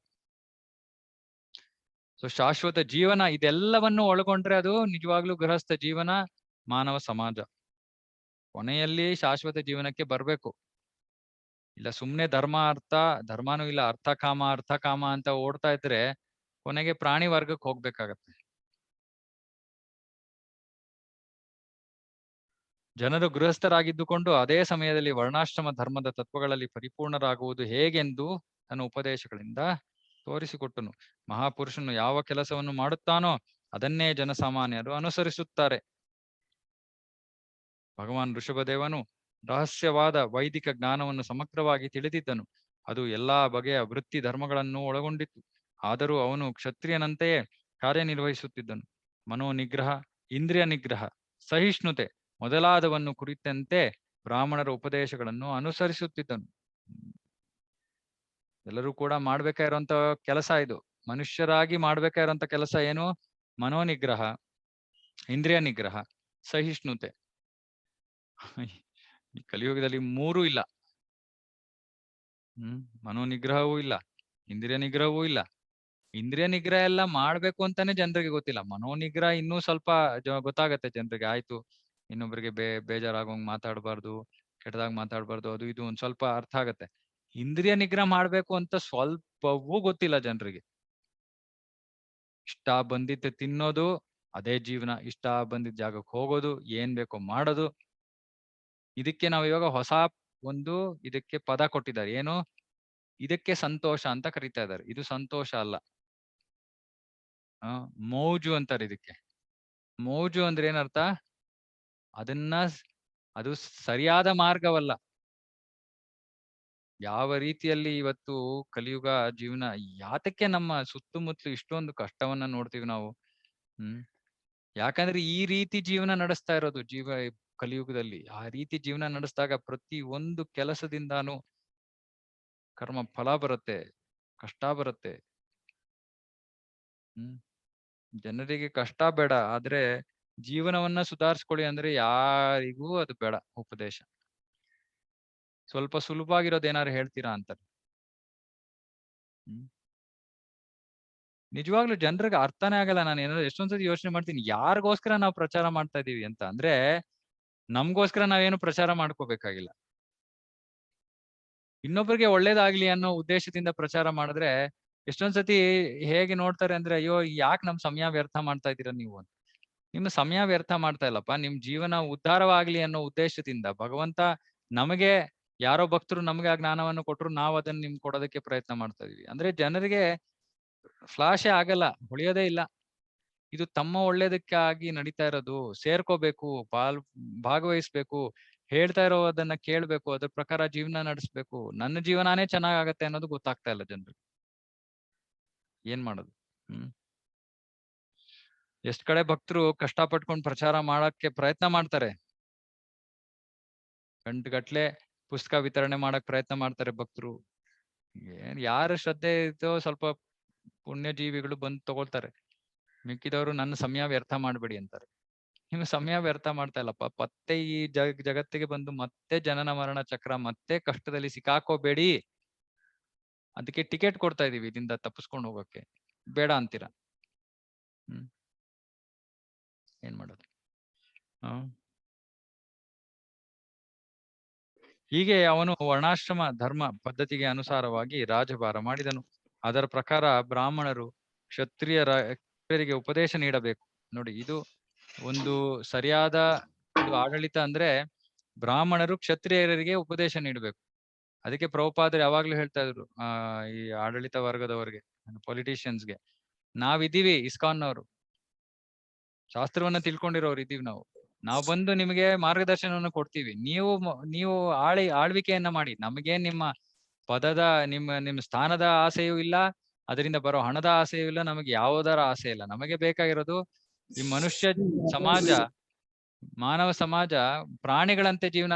ಸೊ ಶಾಶ್ವತ ಜೀವನ ಇದೆಲ್ಲವನ್ನು ಒಳಗೊಂಡ್ರೆ ಅದು ನಿಜವಾಗ್ಲೂ ಗೃಹಸ್ಥ ಜೀವನ, ಮಾನವ ಸಮಾಜ. ಕೊನೆಯಲ್ಲಿ ಶಾಶ್ವತ ಜೀವನಕ್ಕೆ ಬರ್ಬೇಕು. ಇಲ್ಲ ಸುಮ್ನೆ ಧರ್ಮನೂ ಇಲ್ಲ, ಅರ್ಥ ಕಾಮ ಅಂತ ಓಡ್ತಾ ಇದ್ರೆ ಕೊನೆಗೆ ಪ್ರಾಣಿ ವರ್ಗಕ್ಕೆ ಹೋಗ್ಬೇಕಾಗತ್ತೆ. ಜನರು ಗೃಹಸ್ಥರಾಗಿದ್ದುಕೊಂಡು ಅದೇ ಸಮಯದಲ್ಲಿ ವರ್ಣಾಶ್ರಮ ಧರ್ಮದ ತತ್ವಗಳಲ್ಲಿ ಪರಿಪೂರ್ಣರಾಗುವುದು ಹೇಗೆಂದು ತನ್ನ ಉಪದೇಶಗಳಿಂದ ತೋರಿಸಿಕೊಟ್ಟನು. ಮಹಾಪುರುಷನು ಯಾವ ಕೆಲಸವನ್ನು ಮಾಡುತ್ತಾನೋ ಅದನ್ನೇ ಜನಸಾಮಾನ್ಯರು ಅನುಸರಿಸುತ್ತಾರೆ. ಭಗವಾನ್ ಋಷಭದೇವನು ರಹಸ್ಯವಾದ ವೈದಿಕ ಜ್ಞಾನವನ್ನು ಸಮಗ್ರವಾಗಿ ತಿಳಿದಿದ್ದನು. ಅದು ಎಲ್ಲಾ ಬಗೆಯ ವೃತ್ತಿ ಧರ್ಮಗಳನ್ನು ಒಳಗೊಂಡಿತ್ತು. ಆದರೂ ಅವನು ಕ್ಷತ್ರಿಯನಂತೆಯೇ ಕಾರ್ಯನಿರ್ವಹಿಸುತ್ತಿದ್ದನು. ಮನೋನಿಗ್ರಹ, ಇಂದ್ರಿಯ ನಿಗ್ರಹ, ಸಹಿಷ್ಣುತೆ ಮೊದಲಾದವನ್ನು ಕುರಿತಂತೆ ಬ್ರಾಹ್ಮಣರ ಉಪದೇಶಗಳನ್ನು ಅನುಸರಿಸುತ್ತಿದ್ದನು. ಎಲ್ಲರೂ ಕೂಡ ಮಾಡ್ಬೇಕಾಗಿರುವಂತ ಕೆಲಸ ಇದು. ಮನುಷ್ಯರಾಗಿ ಮಾಡ್ಬೇಕಾಗಿರುವಂತ ಕೆಲಸ ಏನು? ಮನೋನಿಗ್ರಹ, ಇಂದ್ರಿಯ ನಿಗ್ರಹ, ಸಹಿಷ್ಣುತೆ. ಈ ಕಲಿಯುಗದಲ್ಲಿ ಮೂರೂ ಇಲ್ಲ. ಮನೋನಿಗ್ರಹವೂ ಇಲ್ಲ, ಇಂದ್ರಿಯ ನಿಗ್ರಹವೂ ಇಲ್ಲ. ಇಂದ್ರಿಯ ನಿಗ್ರಹ ಎಲ್ಲ ಮಾಡ್ಬೇಕು ಅಂತಾನೆ ಜನರಿಗೆ ಗೊತ್ತಿಲ್ಲ. ಮನೋನಿಗ್ರಹ ಇನ್ನೂ ಸ್ವಲ್ಪ ಗೊತ್ತಾಗತ್ತೆ ಜನರಿಗೆ. ಆಯ್ತು, ಇನ್ನೊಬ್ಬರಿಗೆ ಬೇಜಾರಾಗೋಂಗ್ ಮಾತಾಡಬಾರ್ದು, ಕೆಟ್ಟದಾಗ ಮಾತಾಡಬಾರ್ದು, ಅದು ಇದು ಒಂದ್ ಸ್ವಲ್ಪ ಅರ್ಥ ಆಗತ್ತೆ. ಇಂದ್ರಿಯ ನಿಗ್ರಹ ಮಾಡ್ಬೇಕು ಅಂತ ಸ್ವಲ್ಪವೂ ಗೊತ್ತಿಲ್ಲ ಜನರಿಗೆ. ಇಷ್ಟ ಬಂದಿದ್ದು ತಿನ್ನೋದು, ಅದೇ ಜೀವನ. ಇಷ್ಟ ಬಂದಿದ್ದ ಜಾಗಕ್ಕೆ ಹೋಗೋದು, ಏನ್ ಬೇಕೋ ಮಾಡೋದು. ಇದಕ್ಕೆ ನಾವು ಇವಾಗ ಹೊಸ ಒಂದು ಇದಕ್ಕೆ ಪದ ಕೊಟ್ಟಿದ್ದಾರೆ. ಏನು? ಇದಕ್ಕೆ ಸಂತೋಷ ಅಂತ ಕರೀತಾ ಇದ್ದಾರೆ. ಇದು ಸಂತೋಷ ಅಲ್ಲ, ಮೌಜು ಅಂತಾರೆ ಇದಕ್ಕೆ. ಮೌಜು ಅಂದ್ರೆ ಏನರ್ಥ? ಅದು ಸರಿಯಾದ ಮಾರ್ಗವಲ್ಲ. ಯಾವ ರೀತಿಯಲ್ಲಿ ಇವತ್ತು ಕಲಿಯುಗ ಜೀವನ, ಯಾತಕ್ಕೆ ನಮ್ಮ ಸುತ್ತಮುತ್ತಲು ಇಷ್ಟೊಂದು ಕಷ್ಟವನ್ನ ನೋಡ್ತೀವಿ ನಾವು? ಯಾಕಂದ್ರೆ ಈ ರೀತಿ ಜೀವನ ನಡೆಸ್ತಾ ಇರೋದು ಕಲಿಯುಗದಲ್ಲಿ. ಆ ರೀತಿ ಜೀವನ ನಡೆಸಿದಾಗ ಪ್ರತಿ ಒಂದು ಕೆಲಸದಿಂದಾನು ಕರ್ಮ ಫಲ ಬರುತ್ತೆ, ಕಷ್ಟ ಬರುತ್ತೆ. ಜನರಿಗೆ ಕಷ್ಟ ಬೇಡ, ಆದ್ರೆ ಜೀವನವನ್ನ ಸುಧಾರಿಸ್ಕೊಳ್ಳಿ ಅಂದ್ರೆ ಯಾರಿಗೂ ಅದು ಬೇಡ ಉಪದೇಶ. ಸ್ವಲ್ಪ ಸುಲಭವಾಗಿರೋದು ಏನಾರು ಹೇಳ್ತೀರಾ ಅಂತಾರೆ. ನಿಜವಾಗ್ಲೂ ಜನರಿಗೆ ಅರ್ಥನೇ ಆಗಲ್ಲ. ನಾನು ಏನಾದ್ರು ಎಷ್ಟೊಂದ್ಸತಿ ಯೋಚನೆ ಮಾಡ್ತೀನಿ, ಯಾರಿಗೋಸ್ಕರ ನಾವು ಪ್ರಚಾರ ಮಾಡ್ತಾ ಇದೀವಿ ಅಂತ. ಅಂದ್ರೆ ನಮ್ಗೋಸ್ಕರ ನಾವೇನು ಪ್ರಚಾರ ಮಾಡ್ಕೋಬೇಕಾಗಿಲ್ಲ. ಇನ್ನೊಬ್ಬರಿಗೆ ಒಳ್ಳೇದಾಗ್ಲಿ ಅನ್ನೋ ಉದ್ದೇಶದಿಂದ ಪ್ರಚಾರ ಮಾಡಿದ್ರೆ ಎಷ್ಟೊಂದ್ಸತಿ ಹೇಗೆ ನೋಡ್ತಾರೆ ಅಂದ್ರೆ, ಅಯ್ಯೋ ಯಾಕೆ ನಮ್ ಸಮಯ ವ್ಯರ್ಥ ಮಾಡ್ತಾ ಇದ್ದೀರಾ ನೀವು ಅಂತ. ನಿಮ್ಮ ಸಮಯ ವ್ಯರ್ಥ ಮಾಡ್ತಾ ಇಲ್ಲಪ್ಪ, ನಿಮ್ ಜೀವನ ಉದ್ಧಾರವಾಗ್ಲಿ ಅನ್ನೋ ಉದ್ದೇಶದಿಂದ ಭಗವಂತ ನಮಗೆ, ಯಾರೋ ಭಕ್ತರು ನಮಗೆ ಆ ಜ್ಞಾನವನ್ನು ಕೊಟ್ಟರು, ನಾವು ಅದನ್ನ ನಿಮ್ಗೆ ಕೊಡೋದಕ್ಕೆ ಪ್ರಯತ್ನ ಮಾಡ್ತಾ ಇದೀವಿ. ಅಂದ್ರೆ ಜನರಿಗೆ ಫ್ಲಾಶೇ ಆಗಲ್ಲ, ಹೊಳೆಯೋದೇ ಇಲ್ಲ. ಇದು ತಮ್ಮ ಒಳ್ಳೇದಕ್ಕಾಗಿ ನಡೀತಾ ಇರೋದು. ಸೇರ್ಕೋಬೇಕು, ಭಾಗವಹಿಸ್ಬೇಕು, ಹೇಳ್ತಾ ಇರೋದನ್ನ ಕೇಳ್ಬೇಕು, ಅದ್ರ ಪ್ರಕಾರ ಜೀವನ ನಡೆಸ್ಬೇಕು, ನನ್ನ ಜೀವನಾನೇ ಚೆನ್ನಾಗತ್ತೆ ಅನ್ನೋದು ಗೊತ್ತಾಗ್ತಾ ಇಲ್ಲ ಜನರಿಗೆ. ಏನ್ ಮಾಡೋದು? ಎಷ್ಟ್ ಕಡೆ ಭಕ್ತರು ಕಷ್ಟ ಪಟ್ಕೊಂಡು ಪ್ರಚಾರ ಮಾಡಕ್ಕೆ ಪ್ರಯತ್ನ ಮಾಡ್ತಾರೆ. ಗಂಟುಗಟ್ಲೆ ಪುಸ್ತಕ ವಿತರಣೆ ಮಾಡಕ್ ಪ್ರಯತ್ನ ಮಾಡ್ತಾರೆ ಭಕ್ತರು. ಯಾರ ಶ್ರದ್ಧೆ ಇದೋ ಸ್ವಲ್ಪ ಪುಣ್ಯ ಜೀವಿಗಳು ಬಂದು ತಗೊಳ್ತಾರೆ. ಮಿಕ್ಕಿದವರು ನನ್ನ ಸಮಯ ವ್ಯರ್ಥ ಮಾಡ್ಬೇಡಿ ಅಂತಾರೆ. ಇನ್ನು ಸಮಯ ವ್ಯರ್ಥ ಮಾಡ್ತಾ ಇಲ್ಲಪ್ಪ, ಮತ್ತೆ ಈ ಜಗತ್ತಿಗೆ ಬಂದು ಮತ್ತೆ ಜನನ ಮರಣ ಚಕ್ರ, ಮತ್ತೆ ಕಷ್ಟದಲ್ಲಿ ಸಿಕ್ಕಾಕೋಬೇಡಿ, ಅದಕ್ಕೆ ಟಿಕೆಟ್ ಕೊಡ್ತಾ ಇದೀವಿ ಇದರಿಂದ ತಪ್ಪಿಸ್ಕೊಂಡು ಹೋಗಕ್ಕೆ. ಬೇಡ ಅಂತೀರಾ? ಏನ್ ಮಾಡೋದು? ಹೀಗೆ ಅವನು ವರ್ಣಾಶ್ರಮ ಧರ್ಮ ಪದ್ಧತಿಗೆ ಅನುಸಾರವಾಗಿ ರಾಜಭಾರ ಮಾಡಿದನು. ಅದರ ಪ್ರಕಾರ ಬ್ರಾಹ್ಮಣರು ಕ್ಷತ್ರಿಯರಿಗೆ ಉಪದೇಶ ನೀಡಬೇಕು. ನೋಡಿ, ಇದು ಒಂದು ಸರಿಯಾದ ಒಂದು ಆಡಳಿತ. ಅಂದ್ರೆ ಬ್ರಾಹ್ಮಣರು ಕ್ಷತ್ರಿಯರಿಗೆ ಉಪದೇಶ ನೀಡಬೇಕು. ಅದಕ್ಕೆ ಪ್ರಭುಪಾದರು ಯಾವಾಗ್ಲೂ ಹೇಳ್ತಾ ಇದ್ರು, ಈ ಆಡಳಿತ ವರ್ಗದವರಿಗೆ, ಪೊಲಿಟಿಷಿಯನ್ಸ್ಗೆ, ನಾವಿದ್ದೀವಿ ಇಸ್ಕಾನ್ನವರು, ಶಾಸ್ತ್ರವನ್ನ ತಿಳ್ಕೊಂಡಿರೋರು ಇದೀವಿ ನಾವು ಬಂದು ನಿಮಗೆ ಮಾರ್ಗದರ್ಶನವನ್ನು ಕೊಡ್ತೀವಿ. ನೀವು ಆಳ್ವಿಕೆಯನ್ನ ಮಾಡಿ. ನಮಗೇನ್ ನಿಮ್ಮ ಪದದ ನಿಮ್ಮ ಸ್ಥಾನದ ಆಸೆಯೂ ಇಲ್ಲ, ಅದರಿಂದ ಬರೋ ಹಣದ ಆಸೆಯೂ ಇಲ್ಲ, ನಮಗೆ ಯಾವುದರ ಆಸೆ ಇಲ್ಲ. ನಮಗೆ ಬೇಕಾಗಿರೋದು ಈ ಮನುಷ್ಯ ಸಮಾಜ, ಮಾನವ ಸಮಾಜ ಪ್ರಾಣಿಗಳಂತೆ ಜೀವನ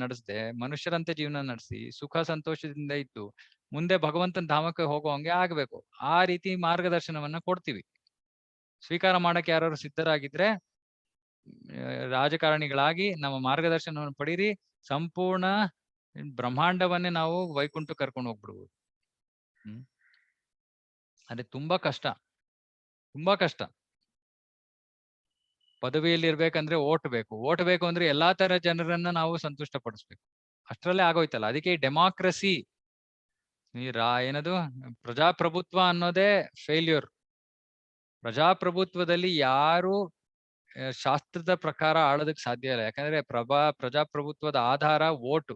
ನಡೆಸದೆ ಮನುಷ್ಯರಂತೆ ಜೀವನ ನಡೆಸಿ ಸುಖ ಸಂತೋಷದಿಂದ ಇದ್ದು ಮುಂದೆ ಭಗವಂತನ ಧಾಮಕ್ಕೆ ಹೋಗುವಂಗೆ ಆಗ್ಬೇಕು. ಆ ರೀತಿ ಮಾರ್ಗದರ್ಶನವನ್ನ ಕೊಡ್ತೀವಿ. ಸ್ವೀಕಾರ ಮಾಡಕ್ಕೆ ಯಾರು ಸಿದ್ಧರಾಗಿದ್ರೆ ರಾಜಕಾರಣಿಗಳಾಗಿ ನಮ್ಮ ಮಾರ್ಗದರ್ಶನವನ್ನು ಪಡೀರಿ, ಸಂಪೂರ್ಣ ಬ್ರಹ್ಮಾಂಡವನ್ನೇ ನಾವು ವೈಕುಂಠ ಕರ್ಕೊಂಡು ಹೋಗ್ಬಿಡ್ಬೋದು. ಅದೇ ತುಂಬಾ ಕಷ್ಟ, ತುಂಬಾ ಕಷ್ಟ. ಪದವಿಯಲ್ಲಿ ಇರ್ಬೇಕಂದ್ರೆ ಓಟ್ ಬೇಕು, ಓಟ್ ಬೇಕು ಅಂದ್ರೆ ಎಲ್ಲಾ ತರ ಜನರನ್ನ ನಾವು ಸಂತುಷ್ಟ ಪಡಿಸ್ಬೇಕು. ಅಷ್ಟರಲ್ಲೇ ಆಗೋಯ್ತಲ್ಲ. ಅದಕ್ಕೆ ಡೆಮಾಕ್ರಸಿ, ಏನದು ಪ್ರಜಾಪ್ರಭುತ್ವ ಅನ್ನೋದೇ ಫೇಲ್ಯೂರ್. ಪ್ರಜಾಪ್ರಭುತ್ವದಲ್ಲಿ ಯಾರು ಶಾಸ್ತ್ರದ ಪ್ರಕಾರ ಆಳೋದಕ್ಕೆ ಸಾಧ್ಯ ಇಲ್ಲ. ಯಾಕಂದ್ರೆ ಪ್ರಜಾಪ್ರಭುತ್ವದ ಆಧಾರ ಓಟು.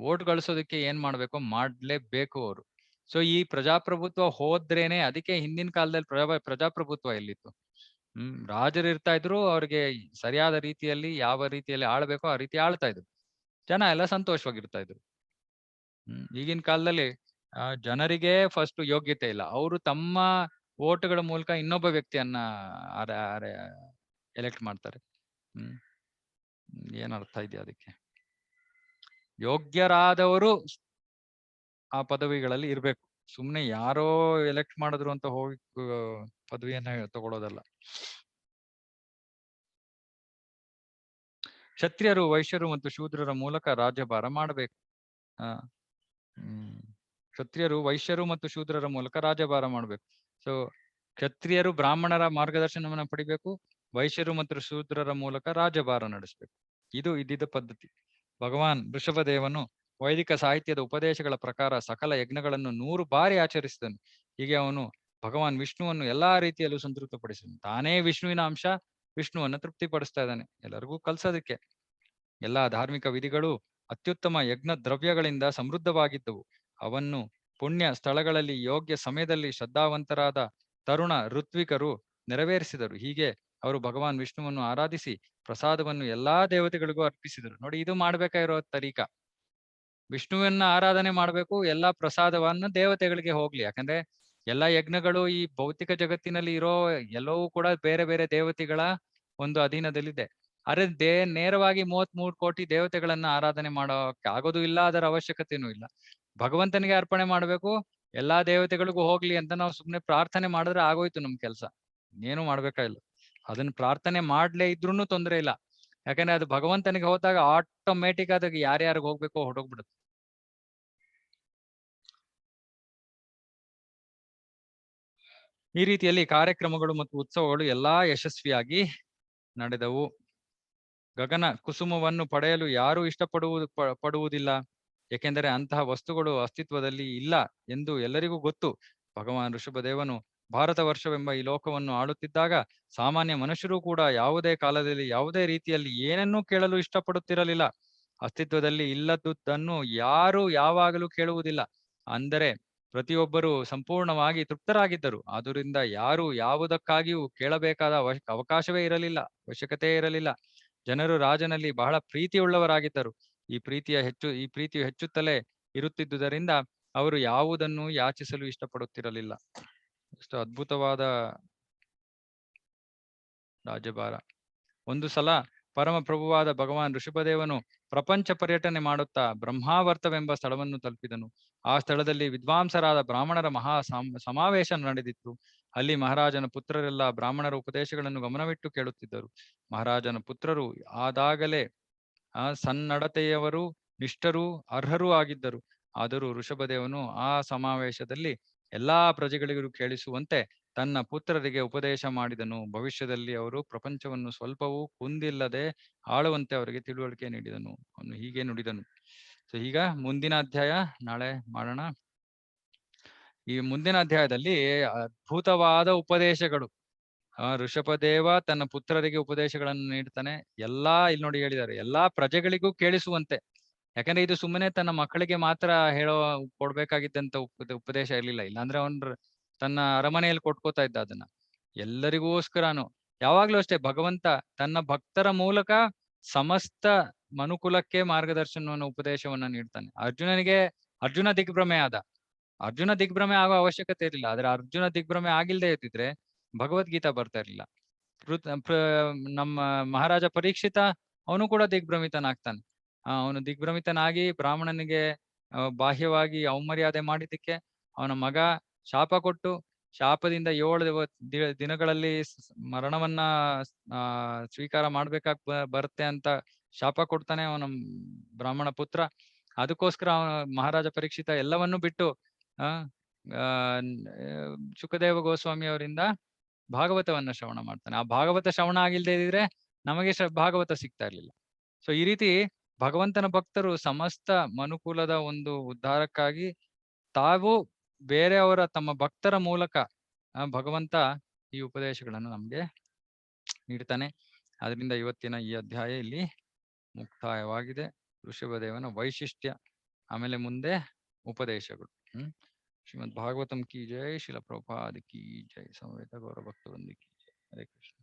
ಓಟ್ ಗಳಿಸೋದಕ್ಕೆ ಏನ್ ಮಾಡ್ಬೇಕು ಮಾಡ್ಲೇಬೇಕು ಅವರು. ಸೊ ಈ ಪ್ರಜಾಪ್ರಭುತ್ವ ಹೋದ್ರೇನೆ, ಅದಕ್ಕೆ ಹಿಂದಿನ ಕಾಲದಲ್ಲಿ ಪ್ರಜಾಪ್ರಭುತ್ವ ಎಲ್ಲಿತ್ತು? ರಾಜರು ಇರ್ತಾ ಇದ್ರು, ಅವ್ರಿಗೆ ಸರಿಯಾದ ರೀತಿಯಲ್ಲಿ ಯಾವ ರೀತಿಯಲ್ಲಿ ಆಳ್ಬೇಕೋ ಆ ರೀತಿ ಆಳ್ತಾ ಇದ್ರು, ಜನ ಎಲ್ಲ ಸಂತೋಷವಾಗಿರ್ತಾ ಇದ್ರು. ಈಗಿನ ಕಾಲದಲ್ಲಿ ಜನರಿಗೆ ಫಸ್ಟ್ ಯೋಗ್ಯತೆ ಇಲ್ಲ, ಅವರು ತಮ್ಮ ಓಟ್ಗಳ ಮೂಲಕ ಇನ್ನೊಬ್ಬ ವ್ಯಕ್ತಿಯನ್ನ ಎಲೆಕ್ಟ್ ಮಾಡ್ತಾರೆ. ಏನ್ ಅರ್ಥ ಇದೆಯಾ ಅದಕ್ಕೆ? ಯೋಗ್ಯರಾದವರು ಆ ಪದವಿಗಳಲ್ಲಿ ಇರ್ಬೇಕು, ಸುಮ್ನೆ ಯಾರೋ ಎಲೆಕ್ಟ್ ಮಾಡಿದ್ರು ಅಂತ ಹೋಗಿ ಪದವಿಯನ್ನ ತಗೊಳ್ಳೋದಲ್ಲ. ಕ್ಷತ್ರಿಯರು, ವೈಶ್ಯರು ಮತ್ತು ಶೂದ್ರರ ಮೂಲಕ ರಾಜ್ಯಭಾರ ಮಾಡಬೇಕು. ಕ್ಷತ್ರಿಯರು, ವೈಶ್ಯರು ಮತ್ತು ಶೂದ್ರರ ಮೂಲಕ ರಾಜ್ಯಭಾರ ಮಾಡ್ಬೇಕು. ಸೊ ಕ್ಷತ್ರಿಯರು ಬ್ರಾಹ್ಮಣರ ಮಾರ್ಗದರ್ಶನವನ್ನ ಪಡಿಬೇಕು, ವೈಶ್ಯರು ಮತ್ತು ಶೂದ್ರರ ಮೂಲಕ ರಾಜ್ಯಭಾರ ನಡೆಸಬೇಕು. ಇದು ಇದ್ದಿದ್ದ ಪದ್ಧತಿ. ಭಗವಾನ್ ಋಷಭದೇವನು ವೈದಿಕ ಸಾಹಿತ್ಯದ ಉಪದೇಶಗಳ ಪ್ರಕಾರ ಸಕಲ ಯಜ್ಞಗಳನ್ನು 100 ಬಾರಿ ಆಚರಿಸಿದನು. ಹೀಗೆ ಅವನು ಭಗವಾನ್ ವಿಷ್ಣುವನ್ನು ಎಲ್ಲಾ ರೀತಿಯಲ್ಲೂ ಸಂತೃಪ್ತಪಡಿಸಿದನು. ತಾನೇ ವಿಷ್ಣುವಿನ ಅಂಶ, ವಿಷ್ಣುವನ್ನು ತೃಪ್ತಿಪಡಿಸ್ತಾ ಇದ್ದಾನೆ ಎಲ್ಲರಿಗೂ ಕಲ್ಸೋದಕ್ಕೆ. ಎಲ್ಲಾ ಧಾರ್ಮಿಕ ವಿಧಿಗಳು ಅತ್ಯುತ್ತಮ ಯಜ್ಞ ದ್ರವ್ಯಗಳಿಂದ ಸಮೃದ್ಧವಾಗಿದ್ದವು. ಅವನ್ನು ಪುಣ್ಯ ಸ್ಥಳಗಳಲ್ಲಿ ಯೋಗ್ಯ ಸಮಯದಲ್ಲಿ ಶ್ರದ್ಧಾವಂತರಾದ ತರುಣ ಋತ್ವಿಕರು ನೆರವೇರಿಸಿದರು. ಹೀಗೆ ಅವರು ಭಗವಾನ್ ವಿಷ್ಣುವನ್ನು ಆರಾಧಿಸಿ ಪ್ರಸಾದವನ್ನು ಎಲ್ಲಾ ದೇವತೆಗಳಿಗೂ ಅರ್ಪಿಸಿದರು. ನೋಡಿ, ಇದು ಮಾಡ್ಬೇಕಾಗಿರೋ ತರೀಕ. ವಿಷ್ಣುವನ್ನ ಆರಾಧನೆ ಮಾಡ್ಬೇಕು, ಎಲ್ಲಾ ಪ್ರಸಾದವನ್ನು ದೇವತೆಗಳಿಗೆ ಹೋಗ್ಲಿ. ಯಾಕಂದ್ರೆ ಎಲ್ಲಾ ಯಜ್ಞಗಳು ಈ ಭೌತಿಕ ಜಗತ್ತಿನಲ್ಲಿ ಇರೋ ಎಲ್ಲವೂ ಕೂಡ ಬೇರೆ ಬೇರೆ ದೇವತೆಗಳ ಒಂದು ಅಧೀನದಲ್ಲಿದೆ. ಅರೆ ನೇರವಾಗಿ 33 ಕೋಟಿ ದೇವತೆಗಳನ್ನ ಆರಾಧನೆ ಮಾಡೋಕೆ ಆಗೋದು ಇಲ್ಲ, ಅದರ ಅವಶ್ಯಕತೆನೂ ಇಲ್ಲ. ಭಗವಂತನಿಗೆ ಅರ್ಪಣೆ ಮಾಡ್ಬೇಕು, ಎಲ್ಲಾ ದೇವತೆಗಳಿಗೂ ಹೋಗ್ಲಿ ಅಂತ ನಾವು ಸುಮ್ನೆ ಪ್ರಾರ್ಥನೆ ಮಾಡಿದ್ರೆ ಆಗೋಯ್ತು ನಮ್ ಕೆಲ್ಸ. ಏನು ಮಾಡ್ಬೇಕಾಗಿಲ್ಲ. ಅದನ್ನ ಪ್ರಾರ್ಥನೆ ಮಾಡ್ಲೇ ಇದ್ರೂನು ತೊಂದ್ರೆ ಇಲ್ಲ. ಯಾಕಂದ್ರೆ ಅದು ಭಗವಂತನಿಗೆ ಹೋದಾಗ ಆಟೋಮೆಟಿಕ್ ಆದಾಗ ಯಾರ್ಯಾರಿಗೆ ಹೋಗ್ಬೇಕೋ ಹೊರಟೋಗ್ಬಿಡುತ್ತೆ. ಈ ರೀತಿಯಲ್ಲಿ ಕಾರ್ಯಕ್ರಮಗಳು ಮತ್ತು ಉತ್ಸವಗಳು ಎಲ್ಲಾ ಯಶಸ್ವಿಯಾಗಿ ನಡೆದವು. ಗಗನ ಕುಸುಮವನ್ನು ಪಡೆಯಲು ಯಾರು ಪಡುವುದಿಲ್ಲ, ಏಕೆಂದರೆ ಅಂತಹ ವಸ್ತುಗಳು ಅಸ್ತಿತ್ವದಲ್ಲಿ ಇಲ್ಲ ಎಂದು ಎಲ್ಲರಿಗೂ ಗೊತ್ತು. ಭಗವಾನ್ ಋಷಭದೇವನು ಭಾರತ ವರ್ಷವೆಂಬ ಈ ಲೋಕವನ್ನು ಆಳುತ್ತಿದ್ದಾಗ ಸಾಮಾನ್ಯ ಮನುಷ್ಯರು ಕೂಡ ಯಾವುದೇ ಕಾಲದಲ್ಲಿ ಯಾವುದೇ ರೀತಿಯಲ್ಲಿ ಏನನ್ನೂ ಕೇಳಲು ಇಷ್ಟಪಡುತ್ತಿರಲಿಲ್ಲ. ಅಸ್ತಿತ್ವದಲ್ಲಿ ಇಲ್ಲದುದನ್ನು ಯಾರು ಯಾವಾಗಲೂ ಕೇಳುವುದಿಲ್ಲ. ಅಂದರೆ ಪ್ರತಿಯೊಬ್ಬರು ಸಂಪೂರ್ಣವಾಗಿ ತೃಪ್ತರಾಗಿದ್ದರು. ಆದ್ದರಿಂದ ಯಾರು ಯಾವುದಕ್ಕಾಗಿಯೂ ಕೇಳಬೇಕಾದ ಅವಕಾಶವೇ ಇರಲಿಲ್ಲ, ಅವಶ್ಯಕತೆ ಇರಲಿಲ್ಲ. ಜನರು ರಾಜನಲ್ಲಿ ಬಹಳ ಪ್ರೀತಿಯುಳ್ಳವರಾಗಿದ್ದರು. ಈ ಪ್ರೀತಿಯು ಹೆಚ್ಚುತ್ತಲೇ ಇರುತ್ತಿದ್ದುದರಿಂದ ಅವರು ಯಾವುದನ್ನು ಯಾಚಿಸಲು ಇಷ್ಟಪಡುತ್ತಿರಲಿಲ್ಲ. ಎಷ್ಟು ಅದ್ಭುತವಾದ ರಾಜ್ಯಭಾರ. ಒಂದು ಸಲ ಪರಮ ಪ್ರಭುವಾದ ಭಗವಾನ್ ಋಷಭದೇವನು ಪ್ರಪಂಚ ಪರ್ಯಟನೆ ಮಾಡುತ್ತಾ ಬ್ರಹ್ಮಾವರ್ತವೆಂಬ ಸ್ಥಳವನ್ನು ತಲುಪಿದನು. ಆ ಸ್ಥಳದಲ್ಲಿ ವಿದ್ವಾಂಸರಾದ ಬ್ರಾಹ್ಮಣರ ಸಮಾವೇಶ ನಡೆದಿತ್ತು. ಅಲ್ಲಿ ಮಹಾರಾಜನ ಪುತ್ರರೆಲ್ಲ ಬ್ರಾಹ್ಮಣರ ಉಪದೇಶಗಳನ್ನು ಗಮನವಿಟ್ಟು ಕೇಳುತ್ತಿದ್ದರು. ಮಹಾರಾಜನ ಪುತ್ರರು ಆದಾಗಲೇ ಸನ್ನಡತೆಯವರು, ನಿಷ್ಠರೂ ಅರ್ಹರೂ ಆಗಿದ್ದರು. ಆದರೂ ಋಷಭದೇವನು ಆ ಸಮಾವೇಶದಲ್ಲಿ ಎಲ್ಲಾ ಪ್ರಜೆಗಳಿಗೂ ಕೇಳಿಸುವಂತೆ ತನ್ನ ಪುತ್ರರಿಗೆ ಉಪದೇಶ ಮಾಡಿದನು. ಭವಿಷ್ಯದಲ್ಲಿ ಅವರು ಪ್ರಪಂಚವನ್ನು ಸ್ವಲ್ಪವೂ ಕುಂದಿಲ್ಲದೆ ಆಳುವಂತೆ ಅವರಿಗೆ ತಿಳುವಳಿಕೆ ನೀಡಿದನು. ಅವನು ಹೀಗೆ ನುಡಿದನು. ಸೊ ಈಗ ಮುಂದಿನ ಅಧ್ಯಾಯ ನಾಳೆ ಮಾಡೋಣ. ಈ ಮುಂದಿನ ಅಧ್ಯಾಯದಲ್ಲಿ ಅದ್ಭುತವಾದ ಉಪದೇಶಗಳು. ಋಷಭದೇವ ತನ್ನ ಪುತ್ರರಿಗೆ ಉಪದೇಶಗಳನ್ನು ನೀಡ್ತಾನೆ. ಎಲ್ಲಾ ಇಲ್ಲಿ ನೋಡಿ ಹೇಳಿದ್ದಾರೆ, ಎಲ್ಲಾ ಪ್ರಜೆಗಳಿಗೂ ಕೇಳಿಸುವಂತೆ. ಯಾಕಂದ್ರೆ ಇದು ಸುಮ್ಮನೆ ತನ್ನ ಮಕ್ಕಳಿಗೆ ಮಾತ್ರ ಕೊಡ್ಬೇಕಾಗಿದ್ದಂತ ಉಪದೇಶ ಇರ್ಲಿಲ್ಲ. ಇಲ್ಲಾಂದ್ರೆ ಅವನ್ ತನ್ನ ಅರಮನೆಯಲ್ಲಿ ಕೊಟ್ಕೋತಾ ಇದ್ದ ಅದನ್ನ ಎಲ್ಲರಿಗೋಸ್ಕರನು. ಯಾವಾಗ್ಲೂ ಅಷ್ಟೇ ಭಗವಂತ ತನ್ನ ಭಕ್ತರ ಮೂಲಕ ಸಮಸ್ತ ಮನುಕುಲಕ್ಕೆ ಮಾರ್ಗದರ್ಶನವನ್ನು ಉಪದೇಶವನ್ನ ನೀಡ್ತಾನೆ. ಅರ್ಜುನ ದಿಗ್ಭ್ರಮೆ ಆದ. ಅರ್ಜುನ ದಿಗ್ಭ್ರಮೆ ಆಗೋ ಅವಶ್ಯಕತೆ ಇರಲಿಲ್ಲ. ಆದ್ರೆ ಅರ್ಜುನ ದಿಗ್ಭ್ರಮೆ ಆಗಿಲ್ದೇ ಇದ್ದಿದ್ರೆ ಭಗವದ್ಗೀತಾ ಬರ್ತಾ ಇರ್ಲಿಲ್ಲ. ನಮ್ಮ ಮಹಾರಾಜ ಪರೀಕ್ಷಿತ ಅವನು ಕೂಡ ದಿಗ್ಭ್ರಮಿತನಾಗ್ತಾನೆ. ಅವನು ದಿಗ್ಭ್ರಮಿತನಾಗಿ ಬ್ರಾಹ್ಮಣನಿಗೆ ಬಾಹ್ಯವಾಗಿ ಅವಮರ್ಯಾದೆ ಮಾಡಿದ್ದಕ್ಕೆ ಅವನ ಮಗ ಶಾಪ ಕೊಟ್ಟು, ಶಾಪದಿಂದ 7 ದಿನಗಳಲ್ಲಿ ಮರಣವನ್ನ ಸ್ವೀಕಾರ ಮಾಡ್ಬೇಕಾಗ್ ಬರುತ್ತೆ ಅಂತ ಶಾಪ ಕೊಡ್ತಾನೆ ಅವನ ಬ್ರಾಹ್ಮಣ ಪುತ್ರ. ಅದಕ್ಕೋಸ್ಕರ ಮಹಾರಾಜ ಪರೀಕ್ಷಿತ ಎಲ್ಲವನ್ನೂ ಬಿಟ್ಟು ಆ ಶುಕದೇವ ಗೋಸ್ವಾಮಿ ಅವರಿಂದ ಭಾಗವತವನ್ನ ಶ್ರವಣ ಮಾಡ್ತಾನೆ. ಆ ಭಾಗವತ ಶ್ರವಣ ಆಗಿಲ್ದೇ ಇದ್ರೆ ನಮಗೆ ಭಾಗವತ ಸಿಗ್ತಾ ಇರ್ಲಿಲ್ಲ. ಸೊ ಈ ರೀತಿ ಭಗವಂತನ ಭಕ್ತರು ಸಮಸ್ತ ಮನುಕುಲದ ಒಂದು ಉದ್ಧಾರಕ್ಕಾಗಿ ತಾವು ಬೇರೆಯವರ ತಮ್ಮ ಭಕ್ತರ ಮೂಲಕ ಭಗವಂತ ಈ ಉಪದೇಶಗಳನ್ನು ನಮ್ಗೆ ನೀಡ್ತಾನೆ. ಅದರಿಂದ ಇವತ್ತಿನ ಈ ಅಧ್ಯಾಯ ಇಲ್ಲಿ ಮುಕ್ತಾಯವಾಗಿದೆ. ಋಷಭದೇವನ ವೈಶಿಷ್ಟ್ಯ, ಆಮೇಲೆ ಮುಂದೆ ಉಪದೇಶಗಳು. ಶ್ರೀಮದ್ ಭಾಗವತಂ ಕಿ ಜೈ, ಶಿಲ ಪ್ರಭುಪಾದ ಕಿ ಜೈ, ಸಮವೇತ ಗೌರ ಭಕ್ತವೃಂದ ಕಿ ಜೈ. ಹರೇ ಕೃಷ್ಣ.